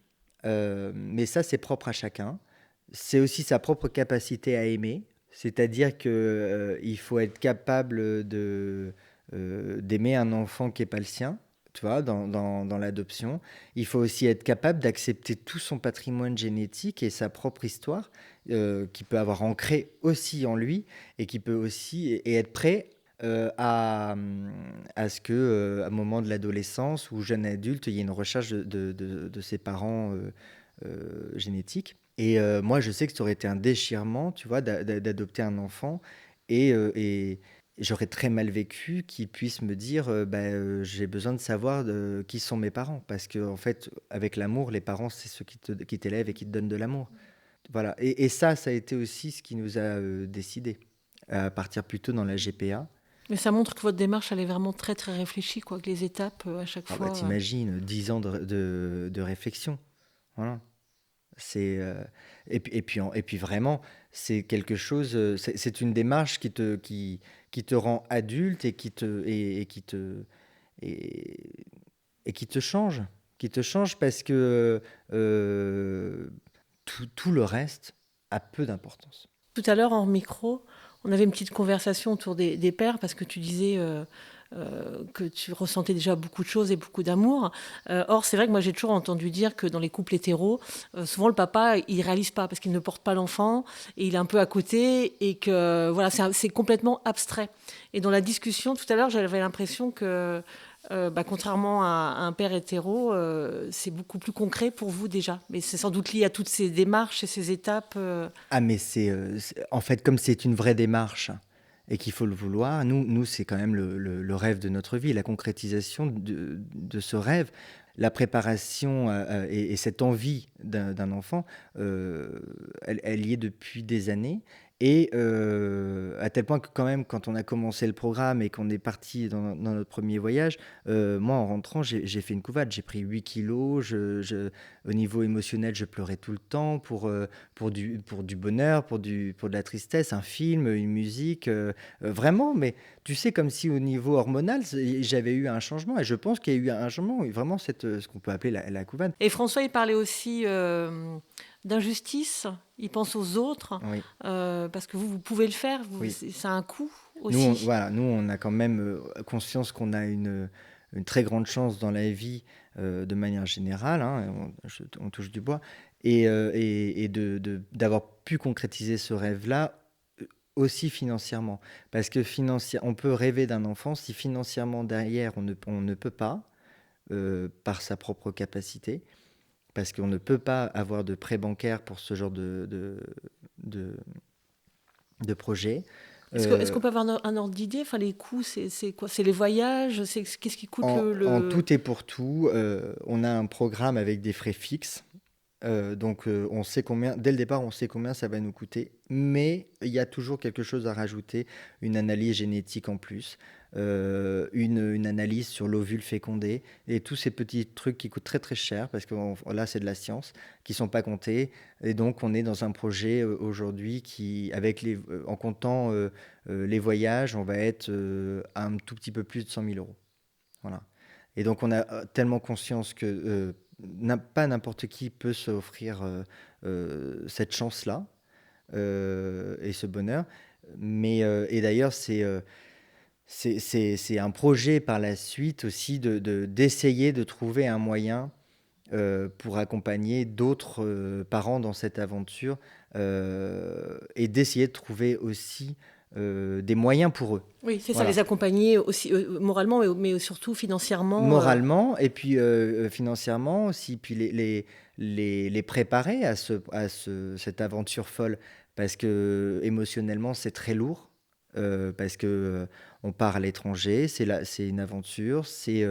mais ça, c'est propre à chacun. C'est aussi sa propre capacité à aimer, c'est-à-dire que il faut être capable d'aimer un enfant qui n'est pas le sien, tu vois, dans l'adoption. Il faut aussi être capable d'accepter tout son patrimoine génétique et sa propre histoire, qui peut avoir ancré aussi en lui et qui peut aussi et être prêt à ce que, à un moment de l'adolescence ou jeune adulte, il y ait une recherche de ses parents génétiques. Et moi, je sais que ça aurait été un déchirement, tu vois, d'adopter un enfant. Et j'aurais très mal vécu qu'il puisse me dire, j'ai besoin de savoir qui sont mes parents. Parce que, en fait, avec l'amour, les parents, c'est ceux qui t'élèvent et qui te donnent de l'amour. Voilà. Et ça a été aussi ce qui nous a décidé à partir plutôt dans la GPA. Mais ça montre que votre démarche, elle est vraiment très, très réfléchie, quoi, que les étapes, à chaque Ah bah, fois. t'imagines, 10 ans de réflexion. Voilà. C'est, et puis vraiment, c'est quelque chose, c'est une démarche qui te rend adulte et, et qui te change parce que tout le reste a peu d'importance. Tout à l'heure, en micro, on avait une petite conversation autour des pères, parce que tu disais que tu ressentais déjà beaucoup de choses et beaucoup d'amour. Or, c'est vrai que moi, j'ai toujours entendu dire que dans les couples hétéros, souvent le papa, il réalise pas parce qu'il ne porte pas l'enfant et il est un peu à côté et que voilà, c'est complètement abstrait. Et dans la discussion tout à l'heure, j'avais l'impression que contrairement à un père hétéro, c'est beaucoup plus concret pour vous déjà. Mais c'est sans doute lié à toutes ces démarches et ces étapes. Ah, mais en fait, comme c'est une vraie démarche et qu'il faut le vouloir, nous c'est quand même le rêve de notre vie, la concrétisation de ce rêve, la préparation et cette envie d'un enfant, elle y est depuis des années. Et à tel point que quand même, quand on a commencé le programme et qu'on est parti dans notre premier voyage, moi en rentrant, j'ai fait une couvade, j'ai pris 8 kilos, au niveau émotionnel, je pleurais tout le temps pour du bonheur, pour de la tristesse, un film, une musique, vraiment, mais tu sais, comme si au niveau hormonal, j'avais eu un changement, et je pense qu'il y a eu un changement, et vraiment ce qu'on peut appeler la couvade. Et François, il parlait aussi d'injustice. Il pense aux autres, Oui, parce que vous pouvez le faire. oui. Ça a un coût Nous, aussi. voilà, nous, on a quand même conscience qu'on a une très grande chance dans la vie de manière générale, hein, on touche du bois, et d'avoir pu concrétiser ce rêve-là aussi financièrement. Parce que on peut rêver d'un enfant si financièrement derrière on ne peut pas, par sa propre capacité, parce qu'on ne peut pas avoir de prêt bancaire pour ce genre de, de projet. Est-ce qu'on peut avoir un ordre d'idée? Enfin, les coûts, c'est quoi? C'est les voyages? Qu'est-ce qui coûte En tout et pour tout, on a un programme avec des frais fixes. Donc, on sait combien, dès le départ, on sait combien ça va nous coûter, mais il y a toujours quelque chose à rajouter, une analyse génétique en plus, une analyse sur l'ovule fécondé, et tous ces petits trucs qui coûtent très très cher, parce que là, c'est de la science, qui sont pas comptés. Et donc, on est dans un projet aujourd'hui en comptant les voyages, on va être à un tout petit peu plus de 100 000 euros. Voilà. Et donc, on a tellement conscience que pas n'importe qui peut s'offrir cette chance-là et ce bonheur. Et d'ailleurs, c'est un projet par la suite aussi d'essayer de trouver un moyen pour accompagner d'autres parents dans cette aventure et d'essayer de trouver aussi des moyens pour eux. Oui, c'est ça, Voilà. les accompagner aussi moralement, mais surtout financièrement. Moralement et puis financièrement aussi, puis les préparer cette aventure folle parce que émotionnellement c'est très lourd. Parce que on part à l'étranger, c'est une aventure, c'est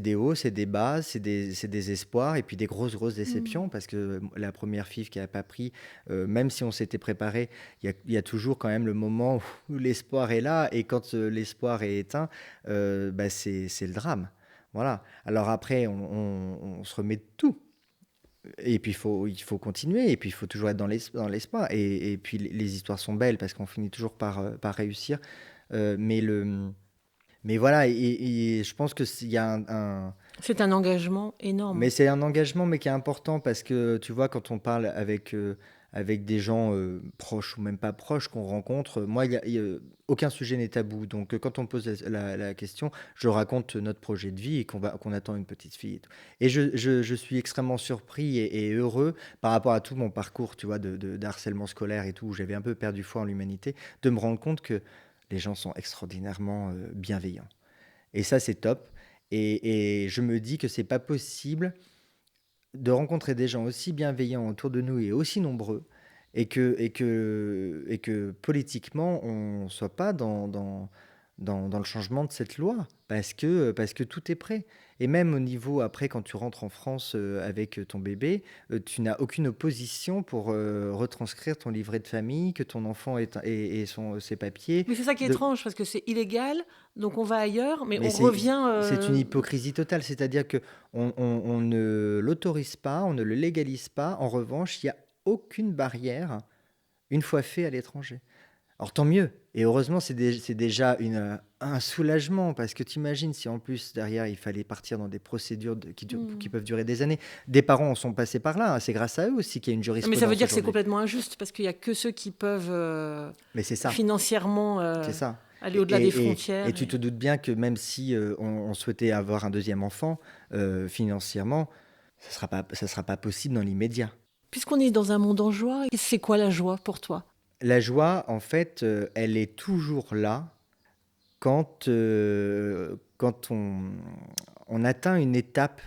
des hauts, c'est des bas, c'est des espoirs et puis des grosses déceptions parce que la première FIV qui n'a pas pris, même si on s'était préparé, il y a toujours quand même le moment où l'espoir est là et quand l'espoir est éteint, bah, c'est le drame. Voilà. Alors après, on se remet de tout. Et puis il faut continuer, et puis il faut toujours être dans l'espoir. Et puis les histoires sont belles parce qu'on finit toujours par réussir. Euh, mais, le, mais voilà, et je pense qu'il y a C'est un engagement mais énorme. c'est un engagement, mais qui est important parce que tu vois, quand on parle avec des gens proches ou même pas proches qu'on rencontre, moi, aucun sujet n'est tabou. Donc, quand on me pose la question, je raconte notre projet de vie et qu'on attend une petite fille. Et tout. Et je suis extrêmement surpris et heureux par rapport à tout mon parcours, tu vois, de harcèlement scolaire et tout, où j'avais un peu perdu foi en l'humanité, de me rendre compte que les gens sont extraordinairement bienveillants. Et ça, c'est top. Et je me dis que c'est pas possible de rencontrer des gens aussi bienveillants autour de nous et aussi nombreux, et que politiquement, on ne soit pas dans le changement de cette loi, parce que tout est prêt. Et même au niveau, après, quand tu rentres en France avec ton bébé, tu n'as aucune opposition pour retranscrire ton livret de famille, que ton enfant ait ses papiers. Mais c'est ça qui est De, étrange, parce que c'est illégal, donc on va ailleurs, mais mais on revient. c'est une hypocrisie totale, c'est-à-dire que on ne l'autorise pas, on ne le légalise pas. En revanche, il n'y a aucune barrière une fois fait à l'étranger. Alors tant mieux, et heureusement c'est déjà un soulagement, parce que t'imagines si en plus derrière il fallait partir dans des procédures qui peuvent durer des années. Des parents en sont passés par là, hein. C'est grâce à eux aussi qu'il y a une Mais ça veut jurisprudence dire que c'est aujourd'hui. complètement injuste, parce qu'il n'y a que ceux qui peuvent Mais c'est ça. financièrement C'est ça. aller Et, au-delà des et frontières. tu te doutes bien que même si on souhaitait avoir un deuxième enfant, financièrement, ça sera pas possible dans l'immédiat. Puisqu'on est dans un monde en joie, c'est quoi la joie pour toi? La joie, en fait, elle est toujours là quand on atteint une étape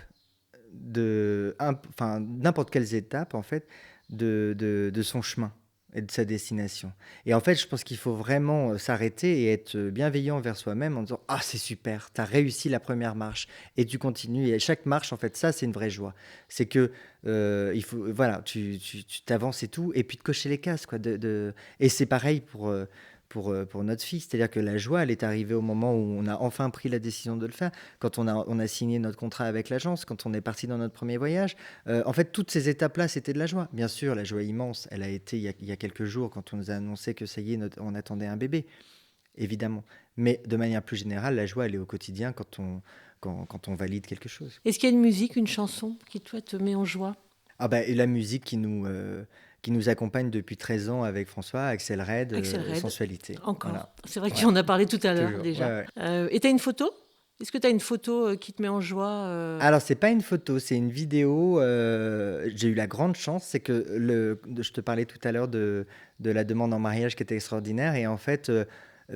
enfin, n'importe quelles étapes, en fait, de son chemin et de sa destination. Et en fait, je pense qu'il faut vraiment s'arrêter et être bienveillant vers soi-même en disant: ah, c'est super, tu as réussi la première marche. Et tu continues. Et chaque marche, en fait, ça, c'est une vraie joie. C'est que il faut, voilà, tu t'avances et tout, et puis de cocher les cases, quoi. Et c'est pareil pour notre fille. C'est-à-dire que la joie, elle est arrivée au moment où on a enfin pris la décision de le faire, quand on a signé notre contrat avec l'agence, quand on est parti dans notre premier voyage. En fait, toutes ces étapes-là, c'était de la joie. Bien sûr, la joie immense, elle a été il y a quelques jours, quand on nous a annoncé que ça y est, on attendait un bébé, évidemment. Mais de manière plus générale, la joie, elle est au quotidien quand on valide quelque chose. Est-ce qu'il y a une musique, une chanson qui, toi, te met en joie? Ah bah, et la musique qui nous accompagne depuis 13 ans avec François, Axel Red, Axel Red, Sensualité. encore. Voilà. C'est vrai que Ouais, tu en as parlé tout à l'heure toujours. déjà. Ouais, ouais. Et tu as une photo? Est-ce que tu as une photo qui te met en joie Alors, c'est pas une photo, c'est une vidéo. J'ai eu la grande chance, c'est que je te parlais tout à l'heure de la demande en mariage qui était extraordinaire. Et en fait,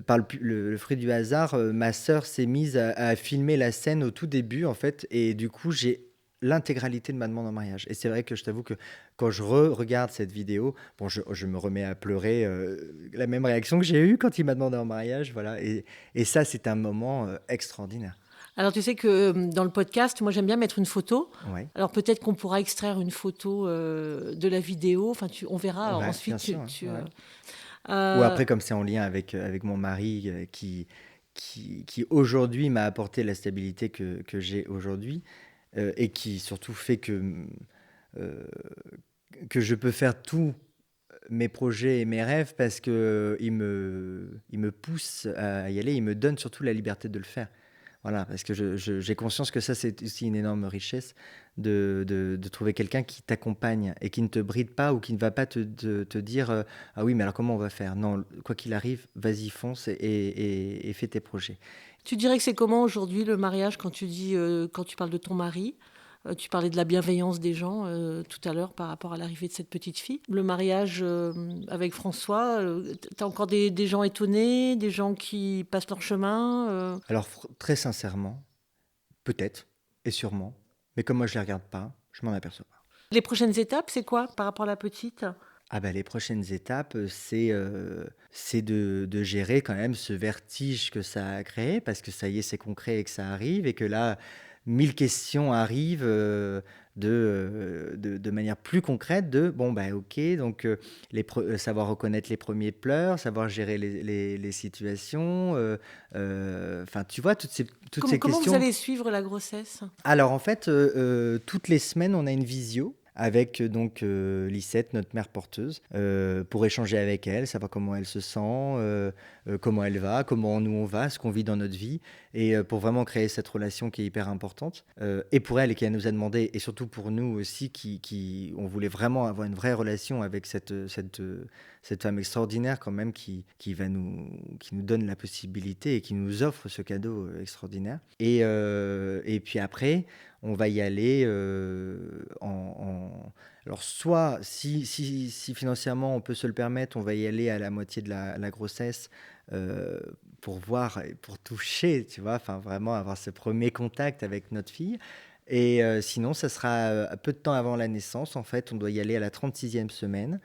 par le fruit du hasard, ma sœur s'est mise à filmer la scène au tout début, en fait. Et du coup, j'ai l'intégralité de ma demande en mariage. Et c'est vrai que je t'avoue que quand je regarde cette vidéo, bon, je me remets à pleurer, la même réaction que j'ai eue quand il m'a demandé en mariage. Voilà. Et ça, c'est un moment extraordinaire. Alors, tu sais que dans le podcast, moi, j'aime bien mettre une photo. Ouais, Alors, peut-être qu'on pourra extraire une photo de la vidéo. Enfin, on verra ouais, ensuite. bien sûr. Ouais. Ou Euh, après, comme c'est en lien avec mon mari qui aujourd'hui m'a apporté la stabilité que j'ai aujourd'hui, et qui surtout fait euh, que je peux faire tous mes projets et mes rêves parce qu'il me pousse à y aller, il me donne surtout la liberté de le faire. Voilà, parce que j'ai conscience que ça, c'est aussi une énorme richesse de trouver quelqu'un qui t'accompagne et qui ne te bride pas ou qui ne va pas te dire ah oui, mais alors comment on va faire? Non, quoi qu'il arrive, vas-y, fonce et fais tes projets. Tu dirais que c'est comment aujourd'hui le mariage quand quand tu parles de ton mari? Tu parlais de la bienveillance des gens tout à l'heure par rapport à l'arrivée de cette petite fille. Le mariage avec François, tu as encore des gens étonnés, des gens qui passent leur chemin Alors, très sincèrement, peut-être et sûrement, mais comme moi je ne les regarde pas, je m'en aperçois pas. Les prochaines étapes, c'est quoi par rapport à la petite? Ah bah, les prochaines étapes, c'est de gérer quand même ce vertige que ça a créé parce que ça y est, c'est concret et que ça arrive et que là, 1000 questions arrivent, de manière plus concrète de bon, bah, OK, donc savoir reconnaître les premiers pleurs, savoir gérer les situations, enfin, tu vois, toutes ces Comment vous questions. allez suivre la grossesse? Alors en fait, toutes les semaines, on a une visio avec donc Lisette, notre mère porteuse, pour échanger avec elle, savoir comment elle se sent, comment elle va, comment nous on va, ce qu'on vit dans notre vie, et pour vraiment créer cette relation qui est hyper importante. Et pour elle, et qui nous a demandé, et surtout pour nous aussi, on voulait vraiment avoir une vraie relation avec cette femme extraordinaire quand même qui nous donne la possibilité et qui nous offre ce cadeau extraordinaire. Et puis après, on va y aller alors soit si financièrement on peut se le permettre, on va y aller à la moitié de la grossesse pour voir et pour toucher, tu vois, enfin vraiment avoir ce premier contact avec notre fille. Et sinon, ça sera peu de temps avant la naissance. En fait, on doit y aller à la 36e semaine.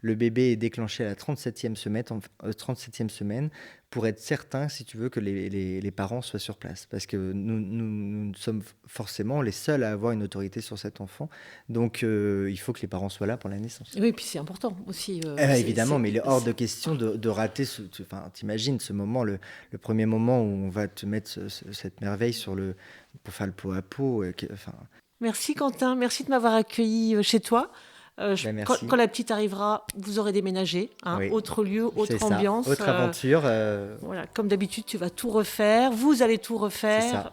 Le bébé est déclenché à la 37e semaine pour être certain, si tu veux, que les parents soient sur place. Parce que nous sommes forcément les seuls à avoir une autorité sur cet enfant. Donc, il faut que les parents soient là pour la naissance. Oui, puis c'est important aussi. Évidemment, mais il est hors de question de rater enfin, t'imagines ce moment, le premier moment où on va te mettre cette merveille pour faire le pot à pot. Enfin, Merci Quentin, merci de m'avoir accueilli chez toi. merci. Quand la petite arrivera, vous aurez déménagé. Oui, autre lieu, c'est autre ça. ambiance. Autre aventure. Voilà, comme d'habitude, tu vas tout refaire. Vous allez tout refaire. C'est ça.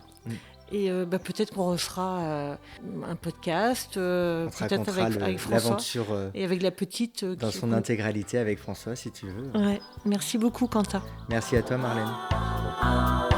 Et peut-être qu'on refera un podcast, On te peut-être racontera avec François. l'aventure Et avec la petite. dans son intégralité avec François, si tu veux. Ouais. Merci beaucoup, Quentin. Merci à toi, Marlène.